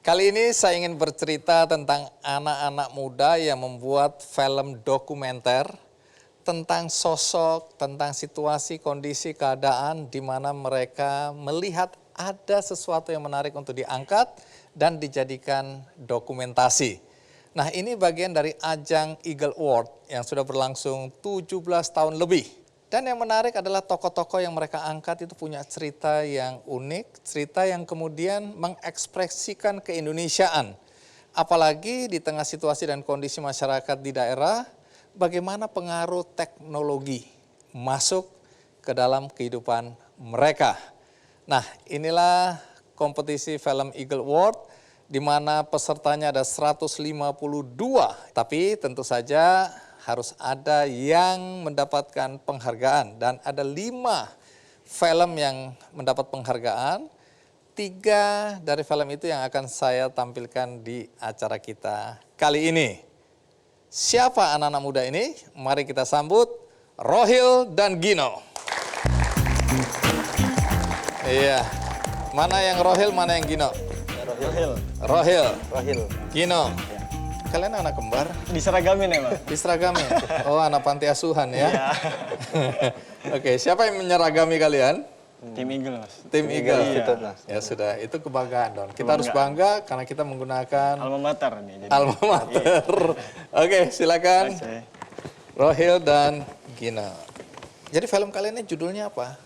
Kali ini saya ingin bercerita tentang anak-anak muda yang membuat film dokumenter tentang sosok, tentang situasi, kondisi, keadaan di mana mereka melihat ada sesuatu yang menarik untuk diangkat dan dijadikan dokumentasi. Nah, ini bagian dari ajang Eagle Award yang sudah berlangsung 17 tahun lebih. Dan yang menarik adalah tokoh-tokoh yang mereka angkat itu punya cerita yang unik, cerita yang kemudian mengekspresikan keindonesiaan. Apalagi di tengah situasi dan kondisi masyarakat di daerah, bagaimana pengaruh teknologi masuk ke dalam kehidupan mereka. Nah, inilah kompetisi film Eagle Award, di mana pesertanya ada 152, tapi tentu saja harus ada yang mendapatkan penghargaan, dan ada 5 film yang mendapat penghargaan. 3 dari film itu yang akan saya tampilkan di acara kita kali ini. Siapa anak-anak muda ini? Mari kita sambut Rohil dan Gino. Iya, mana yang Rohil, mana yang Gino? Rohil. Gino. Kalian anak kembar? Diseragamin ya, Pak? Diseragamin? Oh, anak panti asuhan ya? Iya. Oke, siapa yang menyeragami kalian? Tim Eagle, Mas. Tim Eagle? Iya. Ya sudah, itu kebanggaan dong. Kita harus bangga karena kita menggunakan Alma Mater nih. Jadi. Alma Mater. Oke, silakan. Oke. Rohil dan Gina. Jadi film kalian ini judulnya apa?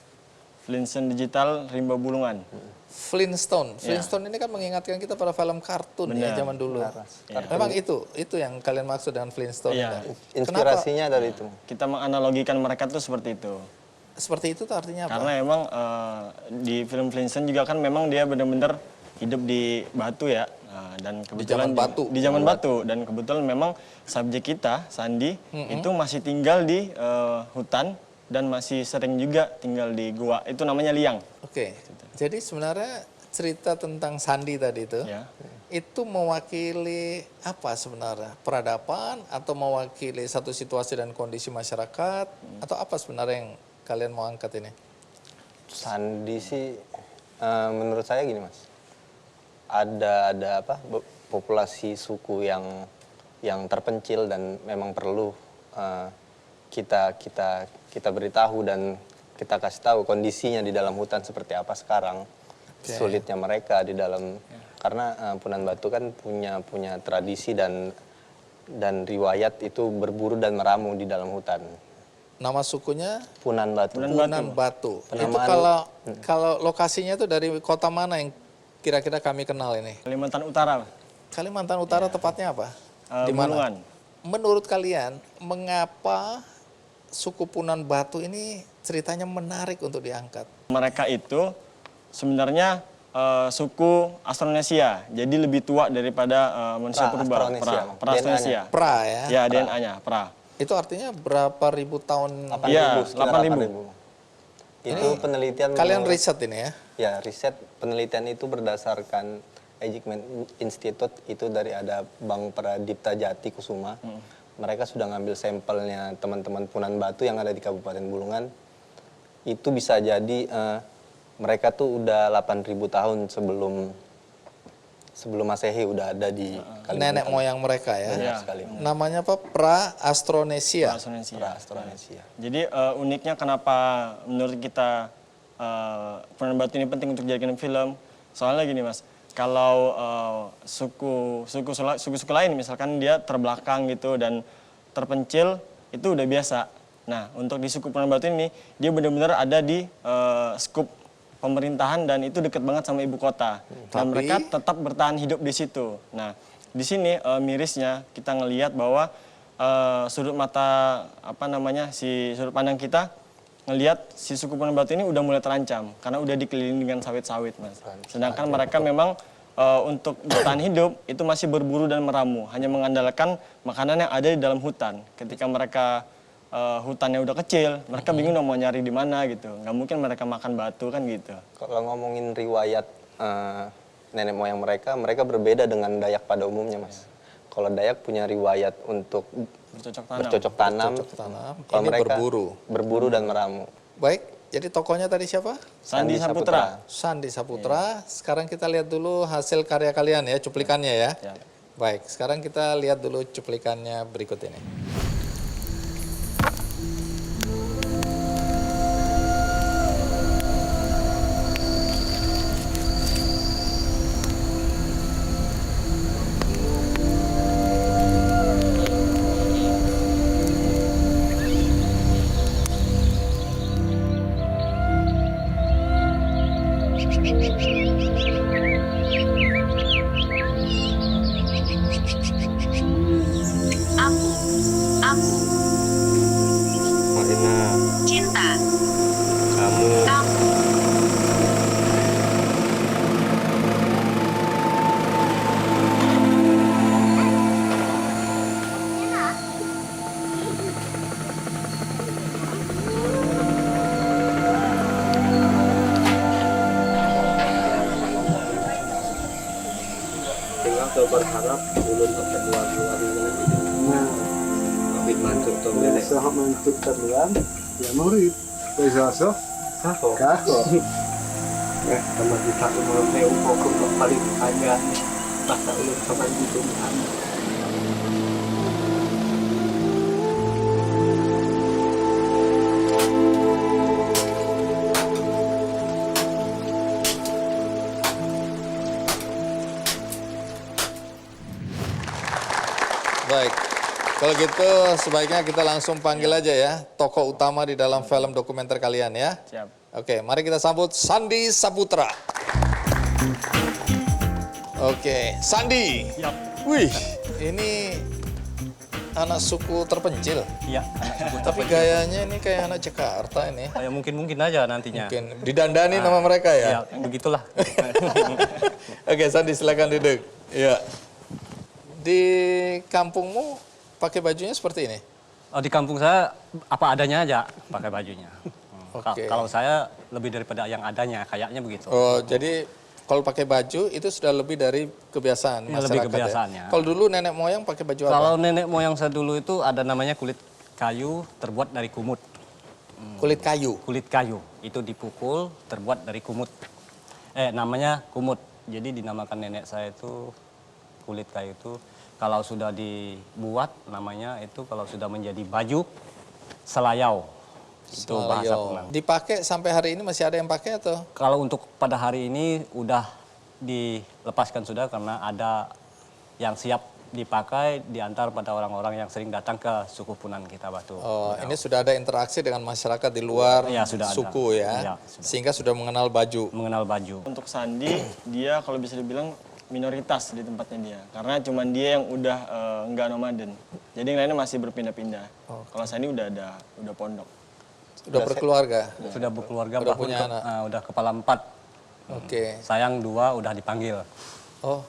Flintstone Digital Rimba Bulungan. Flintstone. Flintstone ini kan mengingatkan kita pada film kartun ya zaman dulu. Memang itu yang kalian maksud dengan Flintstone. Iya. Inspirasinya dari itu. Kita menganalogikan mereka tuh seperti itu. Seperti itu tuh artinya apa? Karena emang di film Flintstone juga kan memang dia benar-benar hidup di batu ya. Dan kebetulan batu. Di zaman batu. Dan kebetulan memang subjek kita, Sandi, itu masih tinggal di hutan dan masih sering juga tinggal di gua. Itu namanya liang. Oke. Jadi sebenarnya cerita tentang Sandi tadi itu mewakili apa sebenarnya? Peradaban atau mewakili satu situasi dan kondisi masyarakat atau apa sebenarnya yang kalian mau angkat ini? Sandi sih menurut saya gini, Mas. Ada populasi suku yang terpencil dan memang perlu kita beritahu dan kita kasih tahu kondisinya di dalam hutan seperti apa sekarang. Sulitnya mereka di dalam karena Punan Batu kan punya tradisi dan riwayat itu berburu dan meramu di dalam hutan. Nama sukunya Punan Batu. Punan Batu. Itu kalau lokasinya itu dari kota mana yang kira-kira kami kenal ini? Kalimantan Utara. Kalimantan Utara tepatnya apa? Di mana? Bulungan. Menurut kalian, mengapa suku Punan Batu ini ceritanya menarik untuk diangkat? Mereka itu sebenarnya suku Austronesia, jadi lebih tua daripada manusia purba. Pra-Austronesia. Pra ya? Ya, DNA-nya, pra. Itu artinya berapa ribu tahun? 8.000, sekitar 8.000. Itu penelitian. Kalian riset ini ya? Ya, riset penelitian itu berdasarkan Ejikmen Institute, itu dari ada Bang Pradipta Jati Kusuma. Mereka sudah ngambil sampelnya teman-teman Punan Batu yang ada di Kabupaten Bulungan. Itu bisa jadi mereka tuh udah 8.000 tahun sebelum Masehi udah ada di Kalimantan. Nenek moyang mereka ya? Banyak sekali. Namanya apa? Pra-Austronesia. Pra-Austronesia. Jadi uniknya kenapa menurut kita Punan Batu ini penting untuk dijadikan film. Soalnya gini, Mas, kalau suku lain misalkan dia terbelakang gitu dan terpencil, itu udah biasa. Nah, untuk di suku Punan Batu ini dia benar-benar ada di skup pemerintahan dan itu dekat banget sama ibu kota. Dan mereka tetap bertahan hidup di situ. Nah, di sini mirisnya kita ngelihat bahwa sudut pandang kita ngelihat si suku Punan Batu ini udah mulai terancam karena udah dikelilingi dengan sawit-sawit, Mas. Sedangkan mereka memang untuk bertahan hidup itu masih berburu dan meramu, hanya mengandalkan makanan yang ada di dalam hutan. Ketika mereka hutannya udah kecil, mereka bingung mau nyari di mana gitu. Nggak mungkin mereka makan batu kan gitu. Kalau ngomongin riwayat nenek moyang mereka berbeda dengan Dayak pada umumnya, Mas. Kalau Dayak punya riwayat untuk bercocok tanam. Kalau ini mereka berburu dan meramu. Baik, Jadi tokohnya tadi siapa? Sandi Saputra. Sandi Saputra. Sekarang kita lihat dulu hasil karya kalian ya, cuplikannya ya. Ya. Baik, sekarang kita lihat dulu cuplikannya berikut ini. Aku, Marina, cinta, kamu, kamu, tinggal tuh berharap belum sampai luar-luar ini. Nah, Tapi mantuk tuh ya beda. sahab mantuk terluang, ya murid. Besok Kako. kako. Ya, sama kita umur pokok paling kaya. Masa ulun sama gitu kan. Baik, kalau gitu sebaiknya kita langsung panggil aja ya tokoh utama di dalam film dokumenter kalian ya. Siap. Oke, mari kita sambut Sandi Saputra. Oke, Sandi. Siap. Wih, ini anak suku terpencil. Iya, anak suku Tapi gayanya ini kayak anak Jakarta ini. Ya mungkin aja nantinya. Mungkin didandani nama mereka ya. Ya, begitulah. Oke, Sandi silakan duduk. Ya. Di kampungmu pakai bajunya seperti ini? Oh, di kampung saya apa adanya aja pakai bajunya. Oke. Kalau saya lebih daripada yang adanya, kayaknya begitu. Oh, jadi kalau pakai baju itu sudah lebih dari kebiasaan Ya, masyarakat lebih ya? kebiasaannya. Kalau dulu nenek moyang pakai baju apa? Kalau nenek moyang saya dulu itu ada namanya kulit kayu terbuat dari kumut. Kulit kayu. Kulit kayu itu dipukul terbuat dari kumut. Namanya kumut. Jadi dinamakan nenek saya itu kulit kayu itu kalau sudah dibuat namanya itu kalau sudah menjadi baju selayau. Itu bahasa Selayau. Punan. Dipakai sampai hari ini masih ada yang pakai atau? Kalau untuk pada hari ini udah dilepaskan sudah karena ada yang siap dipakai diantar pada orang-orang yang sering datang ke suku Punan kita Batu. Oh, ini sudah ada interaksi dengan masyarakat di luar Ya, sudah ada. suku ya, Ya, sudah. sehingga sudah mengenal baju. Mengenal baju. Untuk Sandi, dia kalau bisa dibilang minoritas di tempatnya dia. Karena cuman dia yang udah nggak nomaden. Jadi yang lainnya masih berpindah-pindah. Kalau Sandi udah pondok. Sudah berkeluarga. Sudah berkeluarga, Udah bahkan punya anak. udah kepala 4. Oke. Sayang 2 udah dipanggil. Oh,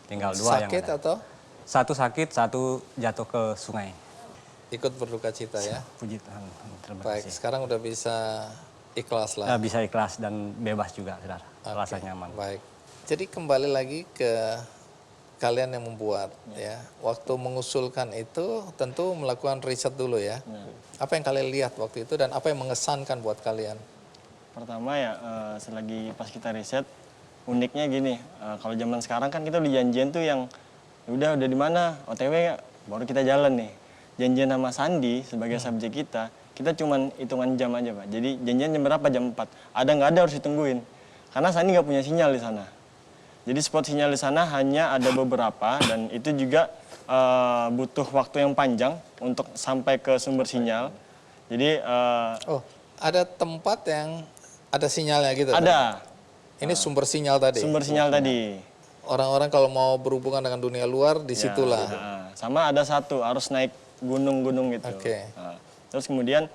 Tinggal 2 yang sakit ada. atau Satu sakit, satu jatuh ke sungai. ikut berduka cita ya? Puji Tuhan. Terima Baik, kasih. sekarang udah bisa ikhlas lah. Bisa ikhlas dan bebas juga, saudara. Rasa nyaman. Baik. Jadi kembali lagi ke kalian yang membuat ya. Waktu mengusulkan itu tentu melakukan riset dulu ya. Apa yang kalian lihat waktu itu dan apa yang mengesankan buat kalian? Pertama ya, selagi pas kita riset, uniknya gini, kalau zaman sekarang kan kita udah janjian tuh yang udah di mana, OTW ya, baru kita jalan nih. Janjian sama Sandi sebagai subjek kita cuman hitungan jam aja Pak. Jadi janjian jam berapa? Jam 4. Ada nggak ada harus ditungguin. Karena Sandi nggak punya sinyal di sana. Jadi spot sinyal di sana hanya ada beberapa dan itu juga butuh waktu yang panjang untuk sampai ke sumber sinyal. Jadi Oh, ada tempat yang ada sinyalnya gitu? ada Ini sumber sinyal tadi? sumber sinyal tadi. Orang-orang kalau mau berhubungan dengan dunia luar, disitulah. Nah, sama ada satu harus naik gunung-gunung gitu. Oke. Nah, terus kemudian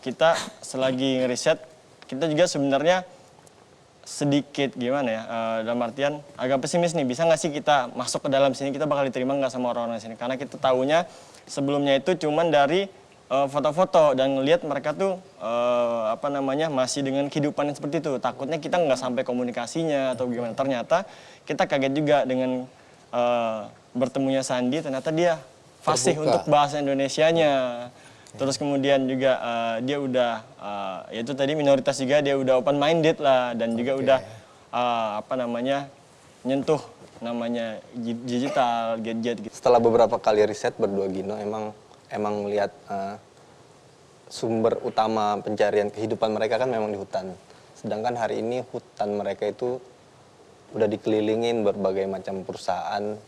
kita selagi ngeriset, kita juga sebenarnya sedikit gimana ya, dalam artian agak pesimis nih, bisa nggak sih kita masuk ke dalam sini, kita bakal diterima nggak sama orang-orang sini. Karena kita tahunya sebelumnya itu cuman dari foto-foto dan ngelihat mereka tuh masih dengan kehidupan yang seperti itu. Takutnya kita nggak sampai komunikasinya atau gimana. Ternyata kita kaget juga dengan bertemunya Sandi, ternyata dia fasih Terbuka. untuk bahasa Indonesianya. Terus kemudian juga dia udah yaitu tadi minoritas juga, dia udah open minded lah, dan juga udah apa namanya nyentuh namanya digital, gadget gitu. Setelah beberapa kali riset berdua Gino emang melihat sumber utama pencarian kehidupan mereka kan memang di hutan. Sedangkan hari ini hutan mereka itu udah dikelilingin berbagai macam perusahaan,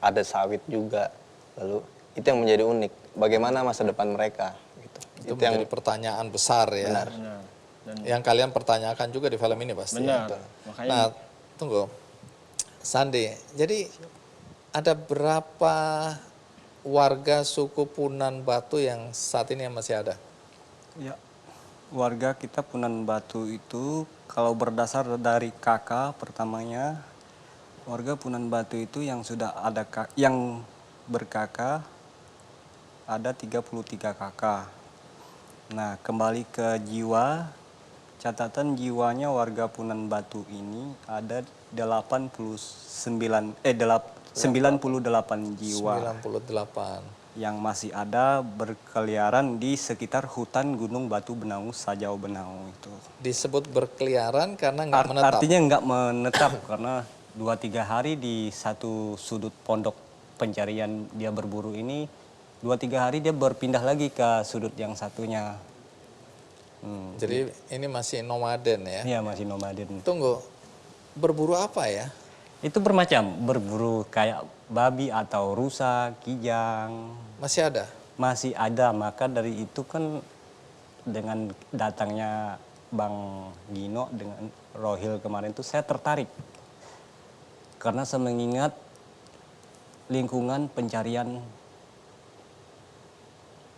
ada sawit juga. Lalu itu yang menjadi unik. Bagaimana masa depan mereka? Gitu. Itu menjadi pertanyaan besar ya. Benar. Benar. Dan Yang kalian pertanyakan juga di film ini pasti. benar. Ya? Makanya Nah, tunggu. Sandi, jadi ada berapa warga suku Punan Batu yang saat ini masih ada? Ya, warga kita Punan Batu itu kalau berdasar dari kakak pertamanya, warga Punan Batu itu yang sudah ada yang berkakak ada 33 kakak. Nah, kembali ke jiwa, catatan jiwanya warga Punan Batu ini ada 98 jiwa 98. yang masih ada berkeliaran di sekitar hutan Gunung Batu Benau, Sajau Benau itu. Disebut berkeliaran karena nggak menetap. Artinya nggak menetap karena 2-3 hari di satu sudut pondok pencarian dia berburu ini, 2-3 hari dia berpindah lagi ke sudut yang satunya. Jadi ini masih nomaden ya. Iya, masih nomaden. Tunggu, berburu apa ya? Itu bermacam, berburu kayak babi atau rusa, kijang. Masih ada? Masih ada, maka dari itu kan dengan datangnya Bang Gino dengan Rohil kemarin itu saya tertarik. Karena saya mengingat lingkungan pencarian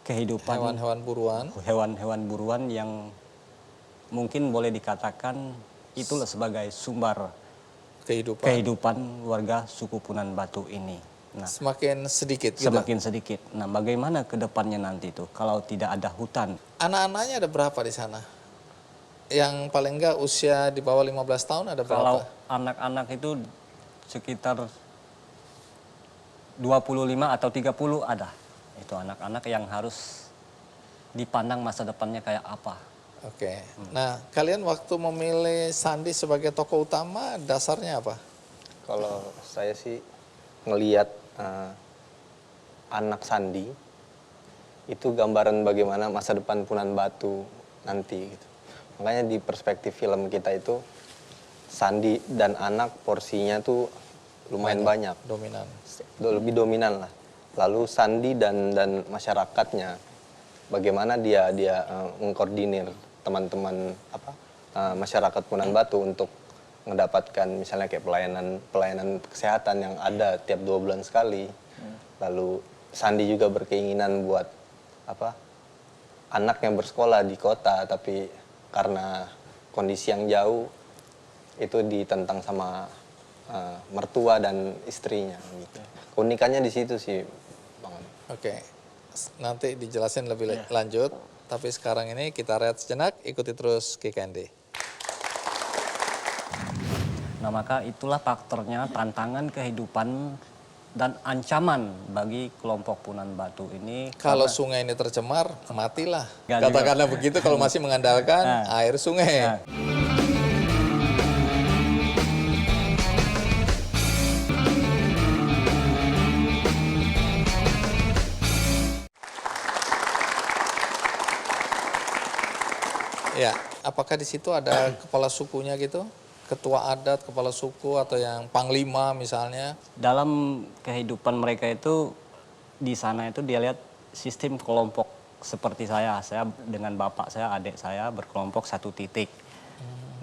kehidupan Hewan-hewan buruan. hewan-hewan buruan yang mungkin boleh dikatakan itulah sebagai sumber kehidupan warga suku Punan Batu ini. Nah, Semakin sedikit gitu. semakin sedikit. Nah, bagaimana ke depannya nanti itu kalau tidak ada hutan? Anak-anaknya ada berapa di sana? Yang paling enggak usia di bawah 15 tahun ada berapa? Kalau anak-anak itu sekitar 25 atau 30 ada. Itu anak-anak yang harus dipandang masa depannya kayak apa. Oke. Nah, kalian waktu memilih Sandi sebagai tokoh utama dasarnya apa? Kalau saya sih ngelihat anak Sandi itu gambaran bagaimana masa depan Punan Batu nanti gitu. Makanya di perspektif film kita itu Sandi dan anak porsinya tuh lumayan banyak. Dominan. Lebih dominan lah. Lalu Sandi dan masyarakatnya bagaimana dia mengkoordinir teman-teman masyarakat Punan Batu untuk mendapatkan misalnya kayak pelayanan kesehatan yang ada tiap 2 bulan sekali. Lalu Sandi juga berkeinginan buat anak yang bersekolah di kota tapi karena kondisi yang jauh itu ditentang sama mertua dan istrinya gitu. Keunikannya di situ sih, Bang. Oke. Nanti dijelasin lebih lanjut. Tapi sekarang ini kita rehat sejenak, ikuti terus KKND. Nah, maka itulah faktornya tantangan kehidupan dan ancaman bagi kelompok Punan Batu ini. Kalau sungai ini tercemar, matilah. Nggak Katakanlah begitu kalau masih mengandalkan air sungai. Nah, Ya, apakah di situ ada kepala sukunya gitu? Ketua adat, kepala suku atau yang panglima misalnya? dalam kehidupan mereka itu di sana itu dia lihat sistem kelompok seperti saya dengan bapak saya, adik saya berkelompok satu titik.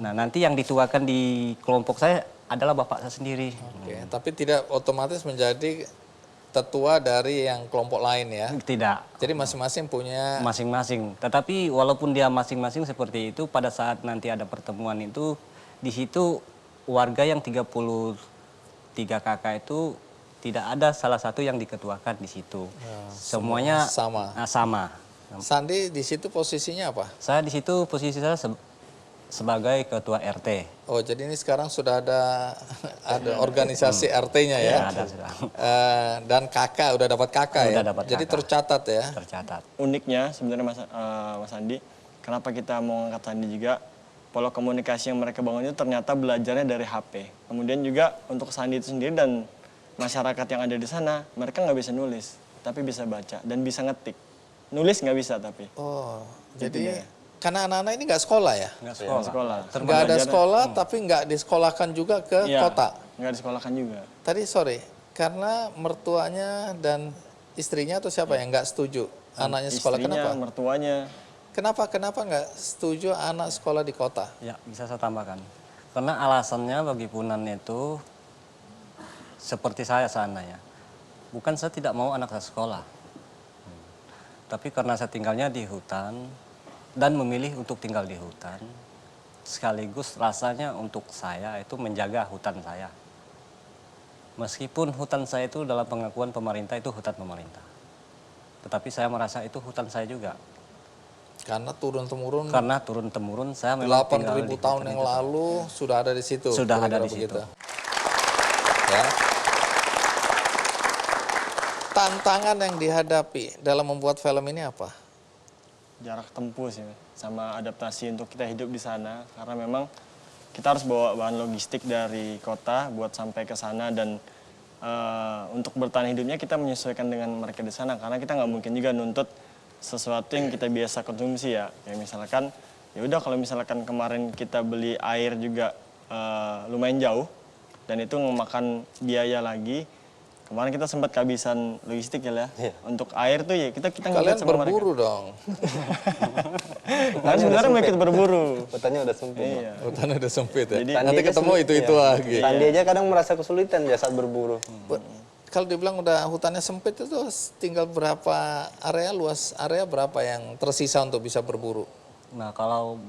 Nah, nanti yang dituakan di kelompok saya adalah bapak saya sendiri. Oke, tapi tidak otomatis menjadi tetua dari yang kelompok lain ya? Tidak, Jadi masing-masing punya masing-masing. Tetapi walaupun dia masing-masing seperti itu, pada saat nanti ada pertemuan itu, di situ warga yang 33 kakak itu tidak ada salah satu yang diketuakan di situ. Semuanya sama. sama. Sandi di situ posisinya apa? Saya di situ posisi saya sebagai ketua RT. Oh, jadi ini sekarang sudah ada organisasi RT-nya ya? Ya, ada sudah. Dan kakak, udah dapat kakak ya? Udah dapat Jadi kakak. tercatat ya? Tercatat. Uniknya sebenarnya Mas Andi, kenapa kita mau angkat Sandi juga, pola komunikasi yang mereka bangun itu ternyata belajarnya dari HP. Kemudian juga untuk Sandi itu sendiri dan masyarakat yang ada di sana, mereka nggak bisa nulis, tapi bisa baca dan bisa ngetik. Nulis nggak bisa tapi. Oh, jadi karena anak-anak ini nggak sekolah ya? Nggak Sekolah. Nggak ada sekolah, tapi nggak disekolahkan juga ke Iya, kota. nggak disekolahkan juga. Tadi sorry, karena mertuanya dan istrinya atau siapa yang nggak setuju anaknya sekolah? Istrinya, Kenapa? mertuanya. Kenapa nggak setuju anak sekolah di kota? Ya, bisa saya tambahkan. Karena alasannya bagi Punan itu seperti saya seandainya. Bukan saya tidak mau anak saya sekolah. Tapi karena saya tinggalnya di hutan dan memilih untuk tinggal di hutan, sekaligus rasanya untuk saya itu menjaga hutan saya. Meskipun hutan saya itu dalam pengakuan pemerintah itu hutan pemerintah. Tetapi saya merasa itu hutan saya juga. Karena turun-temurun Karena turun-temurun saya memang tinggal di 8.000 tahun hutan yang itu. lalu sudah ada di situ. Sudah ada kira-kira di situ. Ya. Tantangan yang dihadapi dalam membuat film ini apa? Jarak tempuh sih, sama adaptasi untuk kita hidup di sana. Karena memang kita harus bawa bahan logistik dari kota buat sampai ke sana dan untuk bertahan hidupnya kita menyesuaikan dengan mereka di sana. Karena kita nggak mungkin juga nuntut sesuatu yang kita biasa konsumsi ya. Kayak misalkan, ya udah kalau misalkan kemarin kita beli air juga lumayan jauh dan itu memakan biaya lagi. Kemarin kita sempat kehabisan logistik ya. Untuk air tuh ya kita Kalian ngeliat sama mereka. berburu dong. Kan sebenarnya mau ikut berburu. Hutannya udah sempit. Bang. Iya. Hutannya udah sempit ya. Jadi- Nanti Sandi aja ketemu sulit, itu iya. lagi. Sandi aja kadang merasa kesulitan ya saat berburu. Kalau dibilang udah hutannya sempit itu tinggal berapa area, luas area berapa yang tersisa untuk bisa berburu? Nah, kalau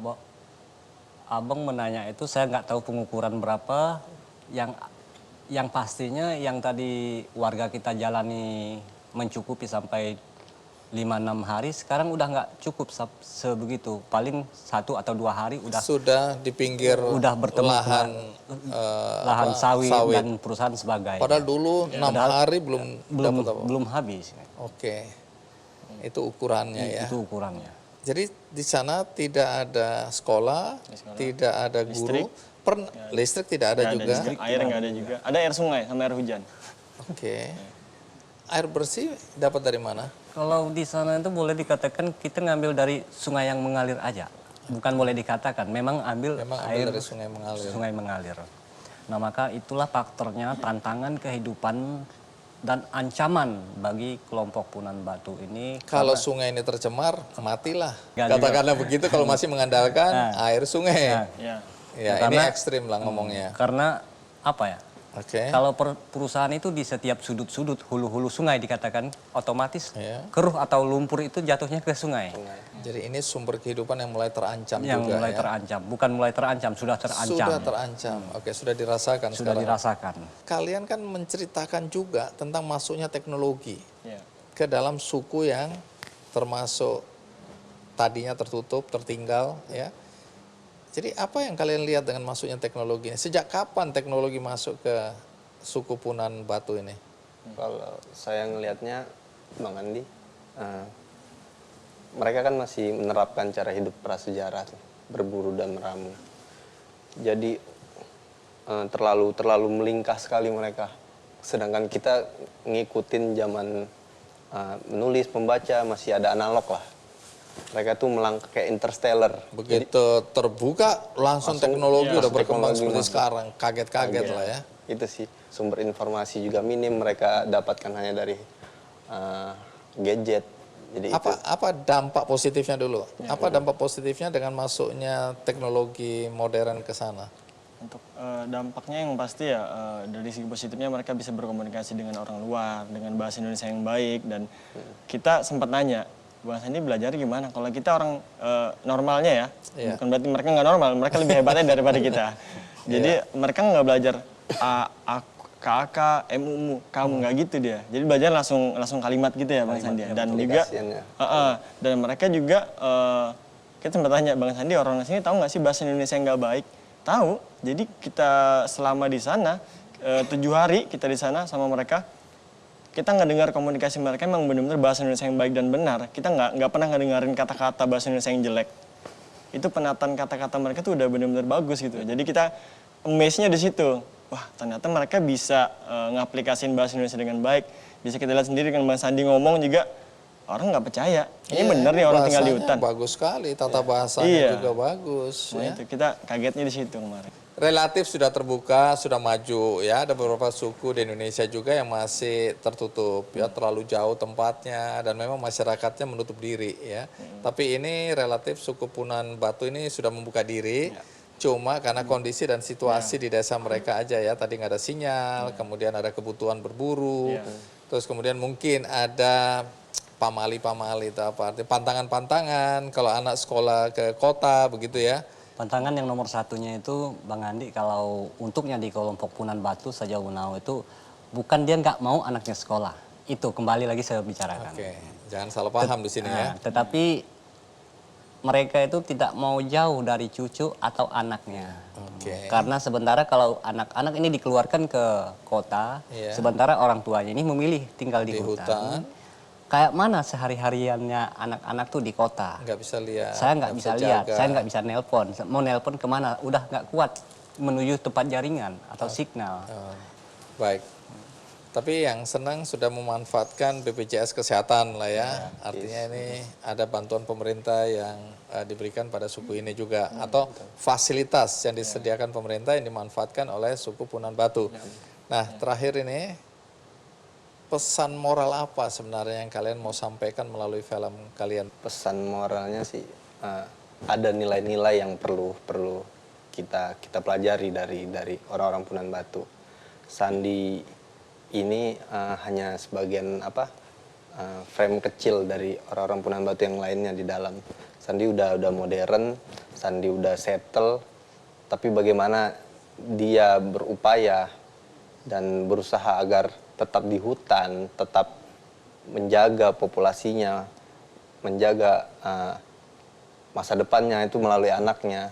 abang menanya itu saya nggak tahu pengukuran berapa. Yang pastinya yang tadi warga kita jalani mencukupi sampai 5-6 hari, sekarang udah nggak cukup sebegitu. Paling 1 atau 2 hari udah Sudah di pinggir udah bertemu lahan lahan sawit, dan perusahaan sebagainya. Padahal dulu 6 hari belum dapat apa? belum habis. Oke. Itu ukurannya ya. Itu ukurannya. Jadi di sana tidak ada sekolah, tidak ada guru, listrik tidak ada Nggak juga. listrik, air nggak ada juga. Ada air sungai sama air hujan. Oke. Air bersih dapat dari mana? Kalau di sana itu boleh dikatakan kita ngambil dari sungai yang mengalir aja. Bukan boleh dikatakan, memang ambil Memang air ambil dari sungai mengalir. sungai mengalir. Nah, maka itulah faktornya tantangan kehidupan dan ancaman bagi kelompok Punan Batu ini. Kalau sungai ini tercemar, matilah. Nggak Katakanlah begitu kalau masih mengandalkan air sungai. Ya. Ya, ini Karena- ekstrim lah ngomongnya. Karena apa ya? Oke. Kalau perusahaan itu di setiap sudut-sudut hulu-hulu sungai dikatakan otomatis Ya. keruh atau lumpur itu jatuhnya ke sungai. Jadi ini sumber kehidupan yang mulai terancam Yang juga mulai ya. terancam, bukan mulai terancam, sudah terancam. Sudah terancam. Oke, sudah dirasakan Sudah sekarang. dirasakan. Kalian kan menceritakan juga tentang masuknya teknologi Ya. ke dalam suku yang termasuk tadinya tertutup, tertinggal ya. Jadi apa yang kalian lihat dengan masuknya teknologi ini? Sejak kapan teknologi masuk ke suku Punan Batu ini? Kalau saya ngelihatnya Bang Andi, mereka kan masih menerapkan cara hidup prasejarah tuh, berburu dan meramu. Jadi terlalu melingkah sekali mereka. Sedangkan kita ngikutin zaman menulis, membaca masih ada analog lah. Mereka tuh melangkah kayak interstellar. Begitu terbuka langsung teknologi iya, udah berkembang teknologi seperti masuk. sekarang. Kaget-kaget lah ya. Itu sih, sumber informasi juga minim, mereka dapatkan hanya dari gadget. Jadi Apa dampak positifnya dulu? Apa dampak positifnya dengan masuknya teknologi modern ke sana? Untuk dampaknya yang pasti ya dari segi positifnya mereka bisa berkomunikasi dengan orang luar dengan bahasa Indonesia yang baik dan kita sempat nanya bahasa ini belajar gimana? Kalau kita orang normalnya ya, Iya. bukan berarti mereka nggak normal, mereka lebih hebatnya daripada kita. Jadi mereka nggak belajar a, aku, kakak, mu, kamu nggak gitu dia. Jadi belajar langsung kalimat gitu ya Bang Sandi. Dan juga aplikasiannya. dan mereka juga kita sempat tanya, Bang Sandi, orang sini tahu nggak sih bahasa Indonesia yang nggak baik? Tahu. Jadi kita selama di sana 7 hari kita di sana sama mereka, kita nggak dengar komunikasi mereka emang benar-benar bahasa Indonesia yang baik dan benar. Kita nggak pernah ngedengerin kata-kata bahasa Indonesia yang jelek. Itu penataan kata-kata mereka tuh udah benar-benar bagus gitu. Jadi kita amaze-nya di situ. Wah, ternyata mereka bisa ngaplikasiin bahasa Indonesia dengan baik. Bisa kita lihat sendiri kan Bang Sandi ngomong juga orang nggak percaya. Ini bener nih orang tinggal di bahasanya hutan. bagus sekali, tata bahasanya Iya. juga bagus. Nah, Ya. itu kita kagetnya di situ kemarin. Relatif sudah terbuka, sudah maju ya. Ada beberapa suku di Indonesia juga yang masih tertutup ya, terlalu jauh tempatnya dan memang masyarakatnya menutup diri ya. Tapi ini relatif suku Punan Batu ini sudah membuka diri. Cuma karena kondisi dan situasi di desa mereka aja ya. Tadi nggak ada sinyal, kemudian ada kebutuhan berburu, terus kemudian mungkin ada pamali-pamali itu apa artinya pantangan-pantangan kalau anak sekolah ke kota begitu ya. Pantangan yang nomor satunya itu Bang Andi, kalau untuknya di kelompok Punan Batu Sajau Unau itu bukan dia nggak mau anaknya sekolah. Itu kembali lagi saya bicarakan. Oke, jangan salah paham di sini ya. Nah, tetapi mereka itu tidak mau jauh dari cucu atau anaknya. Oke. Karena sementara kalau anak-anak ini dikeluarkan ke kota, Iya. sementara orang tuanya ini memilih tinggal di, Di hutan. hutan. Kayak mana sehari-hariannya anak-anak tuh di kota? Nggak bisa lihat. Saya nggak bisa lihat, jaga. saya nggak bisa nelpon. Mau nelpon kemana? Udah nggak kuat menuju tempat jaringan atau signal. Oh, baik. Tapi yang senang sudah memanfaatkan BPJS Kesehatan lah ya. Artinya ini ada bantuan pemerintah yang diberikan pada suku ini juga. Atau fasilitas yang disediakan pemerintah yang dimanfaatkan oleh suku Punan Batu. Nah terakhir ini, pesan moral apa sebenarnya yang kalian mau sampaikan melalui film kalian? Pesan moralnya sih ada nilai-nilai yang perlu kita pelajari dari orang-orang Punan Batu. Sandi ini hanya sebagian frame kecil dari orang-orang Punan Batu yang lainnya di dalam. Sandi udah modern, Sandi udah settle, tapi bagaimana dia berupaya dan berusaha agar tetap di hutan, tetap menjaga populasinya, menjaga masa depannya itu melalui anaknya.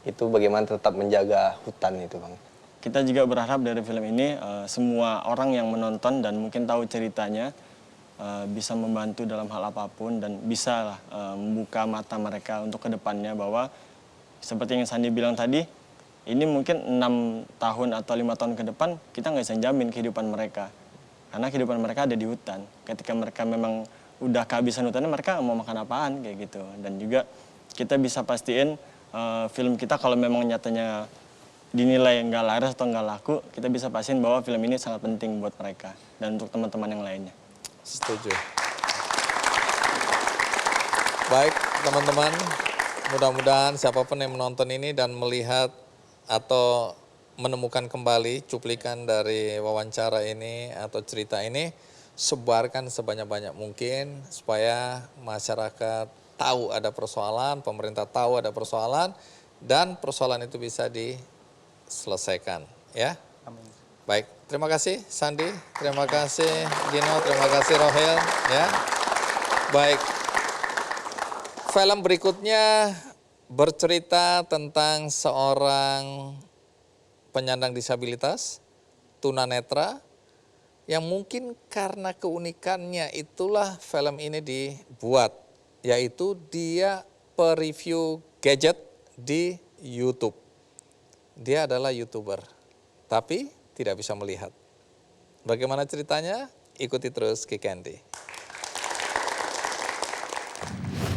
Itu bagaimana tetap menjaga hutan itu, Bang. Kita juga berharap dari film ini semua orang yang menonton dan mungkin tahu ceritanya bisa membantu dalam hal apapun dan bisa lah membuka mata mereka untuk kedepannya bahwa seperti yang Sandi bilang tadi, ini mungkin 6 tahun atau 5 tahun ke depan kita nggak bisa jamin kehidupan mereka. Karena kehidupan mereka ada di hutan. Ketika mereka memang udah kehabisan hutannya, mereka mau makan apaan kayak gitu. Dan juga kita bisa pastiin film kita kalau memang nyatanya dinilai nggak laris atau nggak laku, kita bisa pastiin bahwa film ini sangat penting buat mereka dan untuk teman-teman yang lainnya. Setuju. Baik teman-teman, mudah-mudahan siapapun yang menonton ini dan melihat atau menemukan kembali cuplikan dari wawancara ini atau cerita ini, sebarkan sebanyak-banyak mungkin supaya masyarakat tahu ada persoalan, pemerintah tahu ada persoalan, dan persoalan itu bisa diselesaikan. Ya. Baik, terima kasih Sandi, terima kasih Gino, terima kasih Rohel. Ya. Baik, film berikutnya bercerita tentang seorang penyandang disabilitas, tunanetra, yang mungkin karena keunikannya itulah film ini dibuat, yaitu dia pereview gadget di YouTube. Dia adalah YouTuber, tapi tidak bisa melihat. Bagaimana ceritanya? Ikuti terus Kick Andy.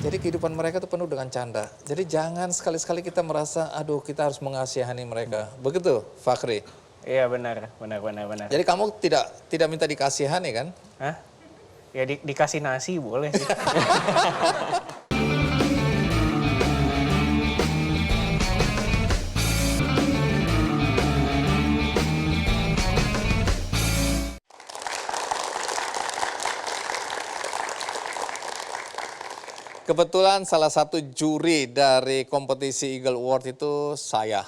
Jadi kehidupan mereka itu penuh dengan canda. Jadi jangan sekali-sekali kita merasa, aduh kita harus mengasihani mereka. Begitu, Fakri? Iya benar. Jadi kamu tidak minta dikasihani kan? Hah? Ya dikasih nasi boleh sih. Kebetulan salah satu juri dari kompetisi Eagle Award itu saya.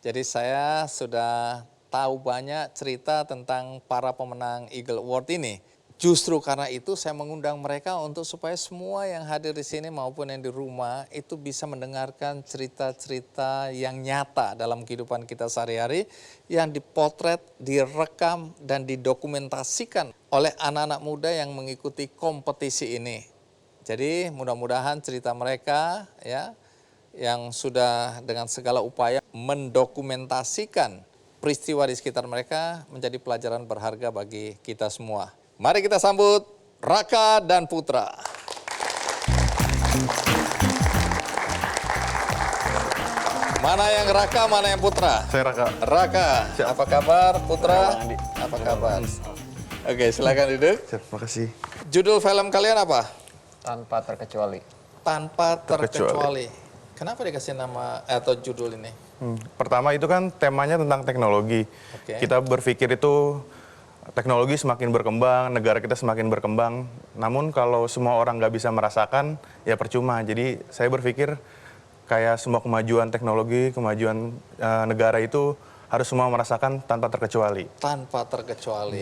Jadi saya sudah tahu banyak cerita tentang para pemenang Eagle Award ini. Justru karena itu saya mengundang mereka untuk supaya semua yang hadir di sini maupun yang di rumah itu bisa mendengarkan cerita-cerita yang nyata dalam kehidupan kita sehari-hari yang dipotret, direkam, dan didokumentasikan oleh anak-anak muda yang mengikuti kompetisi ini. Jadi mudah-mudahan cerita mereka ya yang sudah dengan segala upaya mendokumentasikan peristiwa di sekitar mereka menjadi pelajaran berharga bagi kita semua. Mari kita sambut Raka dan Putra. Mana yang Raka, mana yang Putra? Saya Raka. Raka, apa kabar? Putra, apa kabar? Oke, silakan duduk. Siap, makasih. Judul film kalian apa? Tanpa terkecuali. Tanpa terkecuali. Kenapa dikasih nama atau judul ini? Pertama itu kan temanya tentang teknologi. Oke. Kita berpikir itu teknologi semakin berkembang, negara kita semakin berkembang. Namun kalau semua orang nggak bisa merasakan, ya percuma. Jadi saya berpikir kayak semua kemajuan teknologi, kemajuan negara itu harus semua merasakan tanpa terkecuali. Tanpa terkecuali.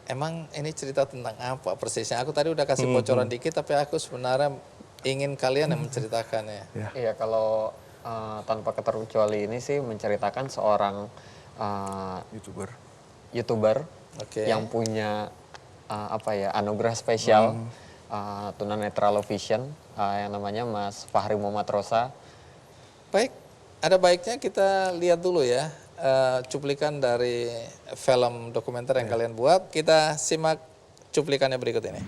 Emang ini cerita tentang apa persisnya? Aku tadi udah kasih bocoran dikit, tapi aku sebenarnya ingin kalian yang menceritakannya. Iya, kalau tanpa terkecuali ini sih menceritakan seorang YouTuber Oke. yang punya anugerah spesial tunanetra low vision yang namanya Mas Fahri Muhammad Rosa. Baik, ada baiknya kita lihat dulu ya cuplikan dari film dokumenter yang kalian buat. Kita simak cuplikannya berikut ini.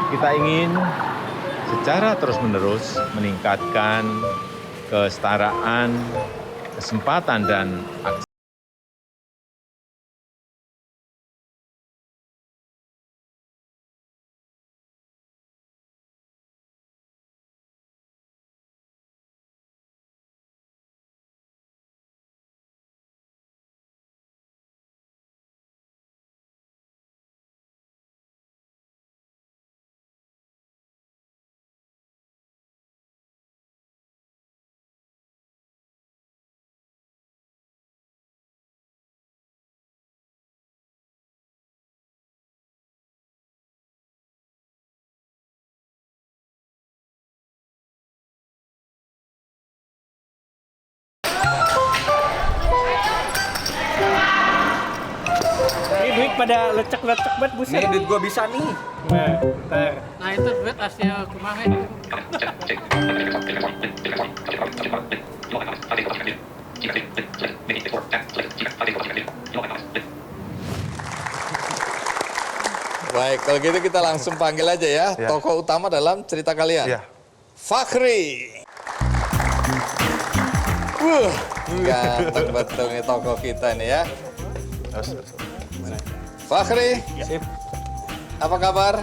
Kita ingin secara terus-menerus meningkatkan kesetaraan, kesempatan, dan akses. Ini duit pada lecek-lecek banget buset. Nih, duit gua bisa nih. Nah, ntar. Nah, itu duit hasil kemarin. Baik, kalau gitu kita langsung panggil aja ya, tokoh utama dalam cerita kalian. Iya. Fakhri. Ganteng betul nih tokoh kita nih ya. Fakhri, Sip. apa kabar?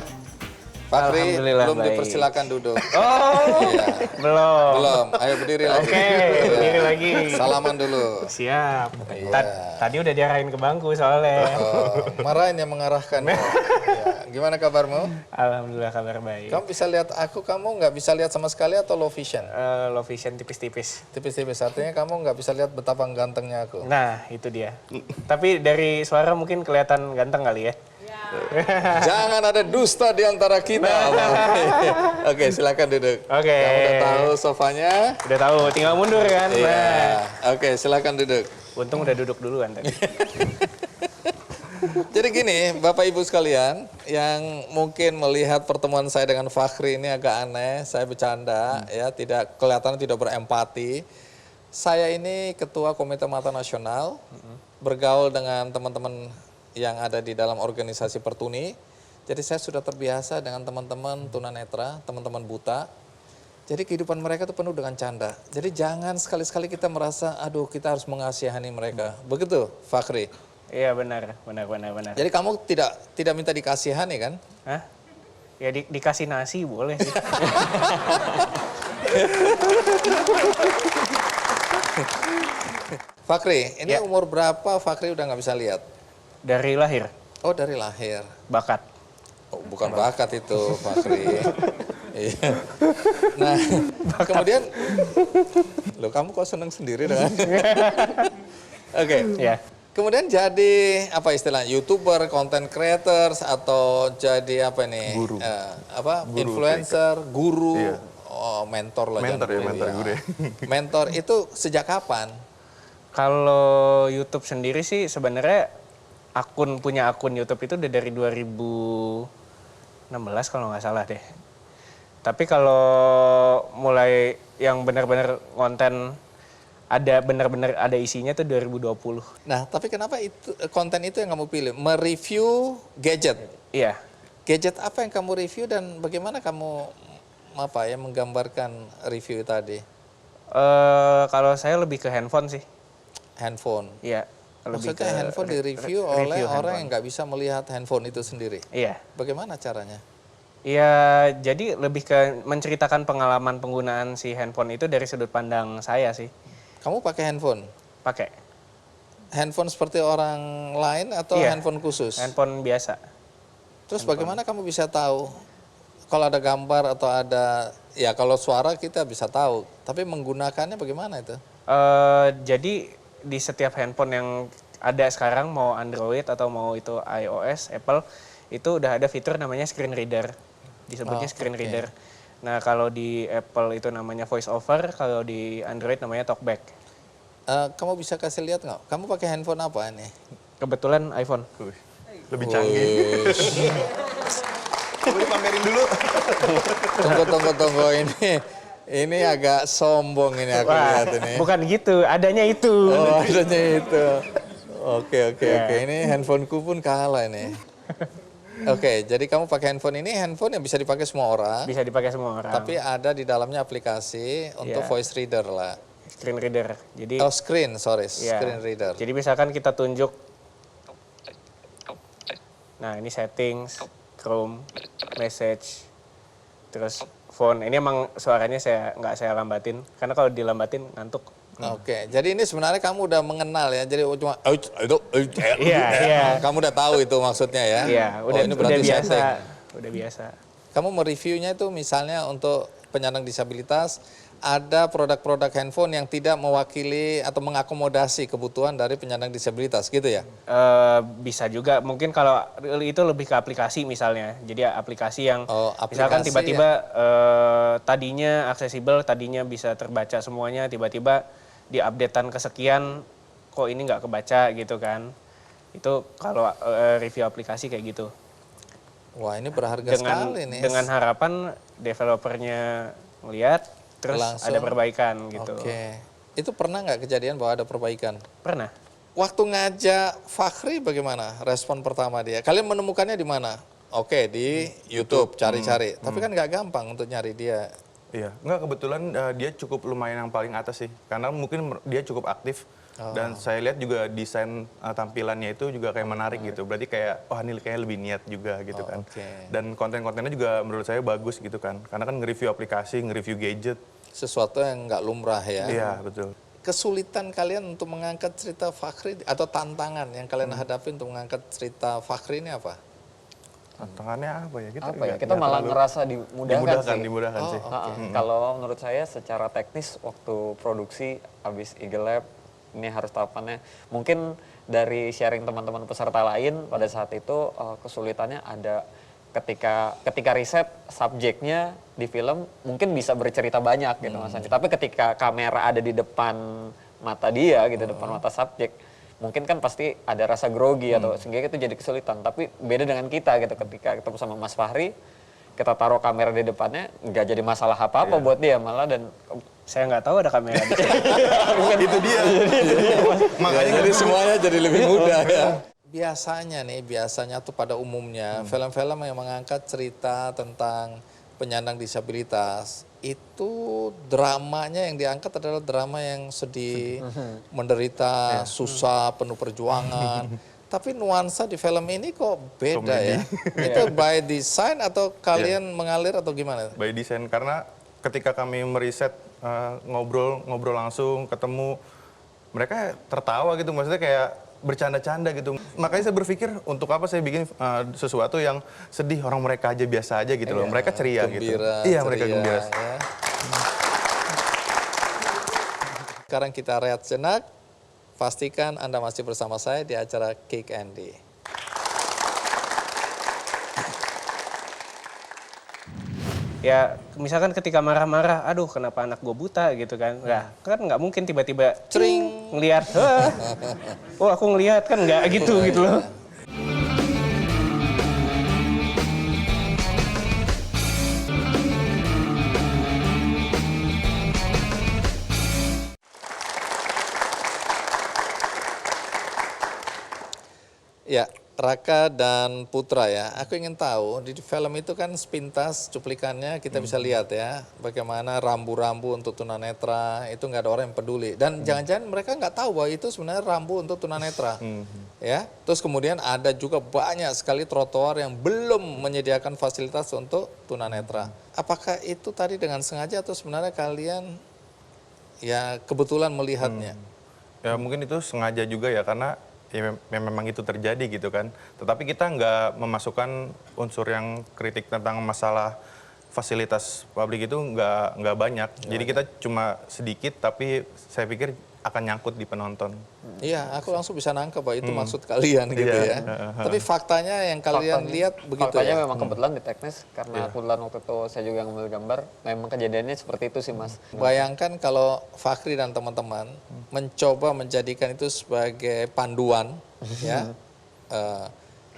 Fakhri, Alhamdulillah belum baik. dipersilakan duduk. Oh, Iya. belum. Belum, ayo berdiri lagi. Oke, Iya. berdiri lagi. Salaman dulu. Siap. Iya. Tadi udah diarahin ke bangku soalnya. Oh, marahin yang mengarahkan. Iya. Gimana kabarmu? Alhamdulillah kabar baik. Kamu bisa lihat aku, kamu nggak bisa lihat sama sekali atau low vision? Low vision tipis-tipis. Tipis-tipis, artinya kamu nggak bisa lihat betapa gantengnya aku. Nah, itu dia. Tapi dari suara mungkin kelihatan ganteng kali ya. Jangan ada dusta di antara kita. Oke, silakan duduk. Oke. Kamu udah tahu sofanya? Udah tahu, tinggal mundur kan. Nah, Iya. Oke, silakan duduk. untung udah duduk duluan tadi. Jadi gini, Bapak Ibu sekalian, yang mungkin melihat pertemuan saya dengan Fakhri ini agak aneh, saya bercanda, ya, tidak kelihatan tidak berempati. Saya ini Ketua Komite Mata Nasional, bergaul dengan teman-teman yang ada di dalam organisasi Pertuni. Jadi saya sudah terbiasa dengan teman-teman tunanetra, teman-teman buta. Jadi kehidupan mereka itu penuh dengan canda. Jadi jangan sekali-sekali kita merasa, aduh kita harus mengasihani mereka. Begitu, Fakhri? Iya benar. Jadi kamu tidak minta dikasihani kan? Hah? Ya dikasih nasi boleh sih. Fakhri, ini umur berapa Fakhri udah nggak bisa lihat? Dari lahir, Oh dari lahir. bakat. Oh, bukan bakat itu Fakhri. Iya. Nah, kemudian, lo kamu kok seneng sendiri dengan? Oke. Ya. Kemudian jadi apa istilahnya YouTuber, content creators atau jadi apa nih? Guru. Guru Influencer, guru, Iya. oh mentor lah. Mentor jangan ya, mentor ya. guru ya. Mentor itu sejak kapan? Kalau YouTube sendiri sih sebenarnya punya akun YouTube itu udah dari 2016 kalau nggak salah deh. Tapi kalau mulai yang benar-benar konten benar-benar ada isinya tuh 2020. Nah, tapi kenapa itu konten itu yang kamu pilih? Mereview gadget. Iya. Gadget apa yang kamu review dan bagaimana kamu menggambarkan review tadi? Kalau saya lebih ke handphone sih. Handphone. Iya. Lebih Maksudnya ke handphone direview review oleh orang handphone. yang nggak bisa melihat handphone itu sendiri. Iya. Bagaimana caranya? Iya, jadi lebih ke menceritakan pengalaman penggunaan si handphone itu dari sudut pandang saya sih. Kamu pakai handphone? Pakai. Handphone seperti orang lain atau Iya. handphone khusus? Handphone biasa. Terus bagaimana kamu bisa tahu kalau ada gambar atau ada, ya kalau suara kita bisa tahu, tapi menggunakannya bagaimana itu? Jadi di setiap handphone yang ada sekarang, mau Android atau mau itu iOS, Apple, itu udah ada fitur namanya screen reader. Disebutnya screen oke. reader. Nah, kalau di Apple itu namanya voice over, kalau di Android namanya talkback. Kamu bisa kasih lihat nggak? Kamu pakai handphone apa ini? Kebetulan iPhone. Wih, lebih canggih. Boleh pamerin dulu. Tunggu ini agak sombong ini aku lihat ini. Bukan gitu, adanya itu. Oh, adanya itu. Oke. Ya. Ini handphoneku pun kalah ini. Oke, jadi kamu pakai handphone ini, handphone yang bisa dipakai semua orang. Bisa dipakai semua orang. Tapi ada di dalamnya aplikasi untuk Iya. voice reader lah. Screen reader. Jadi Oh, screen ya, reader. Jadi misalkan kita tunjuk. Nah, ini settings, Chrome, message, terus phone. Ini emang suaranya nggak saya lambatin, karena kalau dilambatin ngantuk. Oke, jadi ini sebenarnya kamu udah mengenal ya. Jadi cuma Iya. kamu udah tahu itu maksudnya ya. Iya, Oh, ini berarti udah biasa. setting. Udah biasa. Kamu mereviewnya itu misalnya untuk penyandang disabilitas, ada produk-produk handphone yang tidak mewakili atau mengakomodasi kebutuhan dari penyandang disabilitas gitu ya? Bisa juga, mungkin kalau itu lebih ke aplikasi misalnya. Jadi aplikasi yang misalkan aplikasi tiba-tiba tadinya aksesibel, tadinya bisa terbaca semuanya, tiba-tiba di-updatean kesekian, kok ini nggak kebaca gitu kan. Itu kalau review aplikasi kayak gitu. Wah, ini berharga sekali nih. Dengan harapan developernya ngeliat, terus Langsung. ada perbaikan gitu. Oke. Itu pernah nggak kejadian bahwa ada perbaikan? Pernah. Waktu ngajak Fakhri bagaimana respon pertama dia? Kalian menemukannya di mana? Oke, di YouTube cari-cari. Tapi kan nggak gampang untuk nyari dia. Iya, enggak kebetulan dia cukup lumayan yang paling atas sih. Karena mungkin dia cukup aktif. Dan saya lihat juga desain tampilannya itu juga kayak menarik gitu. Berarti kayak, wah ini kayaknya lebih niat juga gitu kan. Dan konten-kontennya juga menurut saya bagus gitu kan. Karena kan nge-review aplikasi, nge-review gadget. Sesuatu yang nggak lumrah ya. Iya, betul. Kesulitan kalian untuk mengangkat cerita Fakhri atau tantangan yang kalian hadapi untuk mengangkat cerita Fakhri ini apa? Tantangannya apa ya? Kita malah ngerasa dimudahkan sih. Dimudahkan sih. Kalau menurut saya secara teknis waktu produksi habis Eagle Lab ini harus tahapannya. Mungkin dari sharing teman-teman peserta lain pada saat itu kesulitannya ada ketika riset subjeknya di film mungkin bisa bercerita banyak gitu Mas Andi. Tapi ketika kamera ada di depan mata dia gitu, depan mata subjek, mungkin kan pasti ada rasa grogi atau sehingga itu jadi kesulitan. Tapi beda dengan kita gitu, ketika ketemu sama Mas Fahri, kita taruh kamera di depannya nggak jadi masalah apa-apa buat dia, malah dan Saya nggak tahu ada kamera di sini. Itu dia. Makanya jadi semuanya jadi lebih mudah ya. Biasanya tuh pada umumnya film-film yang mengangkat cerita tentang penyandang disabilitas itu dramanya yang diangkat adalah drama yang sedih, menderita, susah, penuh perjuangan. Tapi nuansa di film ini kok beda ya. Itu by design atau kalian mengalir atau gimana? By design, karena ketika kami meriset ngobrol langsung, ketemu, mereka tertawa gitu, maksudnya kayak bercanda-canda gitu. Makanya saya berpikir untuk apa saya bikin sesuatu yang sedih, orang mereka aja biasa aja gitu loh. Mereka ceria gitu. Iya, mereka gembira. Ya. Sekarang kita rehat sejenak. Pastikan Anda masih bersama saya di acara Kick Andy. Ya misalkan ketika marah-marah, aduh kenapa anak gue buta gitu kan. Nah kan nggak mungkin tiba-tiba Cering. ngelihat, oh aku ngelihat kan nggak gitu gitu loh. Ya, Raka dan Putra ya, aku ingin tahu di film itu kan sepintas cuplikannya kita bisa lihat ya, bagaimana rambu-rambu untuk tunanetra itu nggak ada orang yang peduli dan jangan-jangan mereka nggak tahu bahwa itu sebenarnya rambu untuk tunanetra, ya. Terus kemudian ada juga banyak sekali trotoar yang belum menyediakan fasilitas untuk tunanetra. Apakah itu tadi dengan sengaja atau sebenarnya kalian ya kebetulan melihatnya? Ya mungkin itu sengaja juga ya karena ya memang itu terjadi gitu kan. Tetapi kita nggak memasukkan unsur yang kritik tentang masalah fasilitas publik itu nggak banyak. Jadi kita cuma sedikit tapi saya pikir akan nyangkut di penonton. Iya, aku langsung bisa nangkep bahwa itu maksud kalian gitu Iya. ya. Tapi faktanya yang kalian lihat begitu Faktanya ya. memang kebetulan di teknis, karena kebetulan waktu itu saya juga ngambil gambar, memang kejadiannya seperti itu sih Mas. Bayangkan kalau Fakhri dan teman-teman mencoba menjadikan itu sebagai panduan, ya,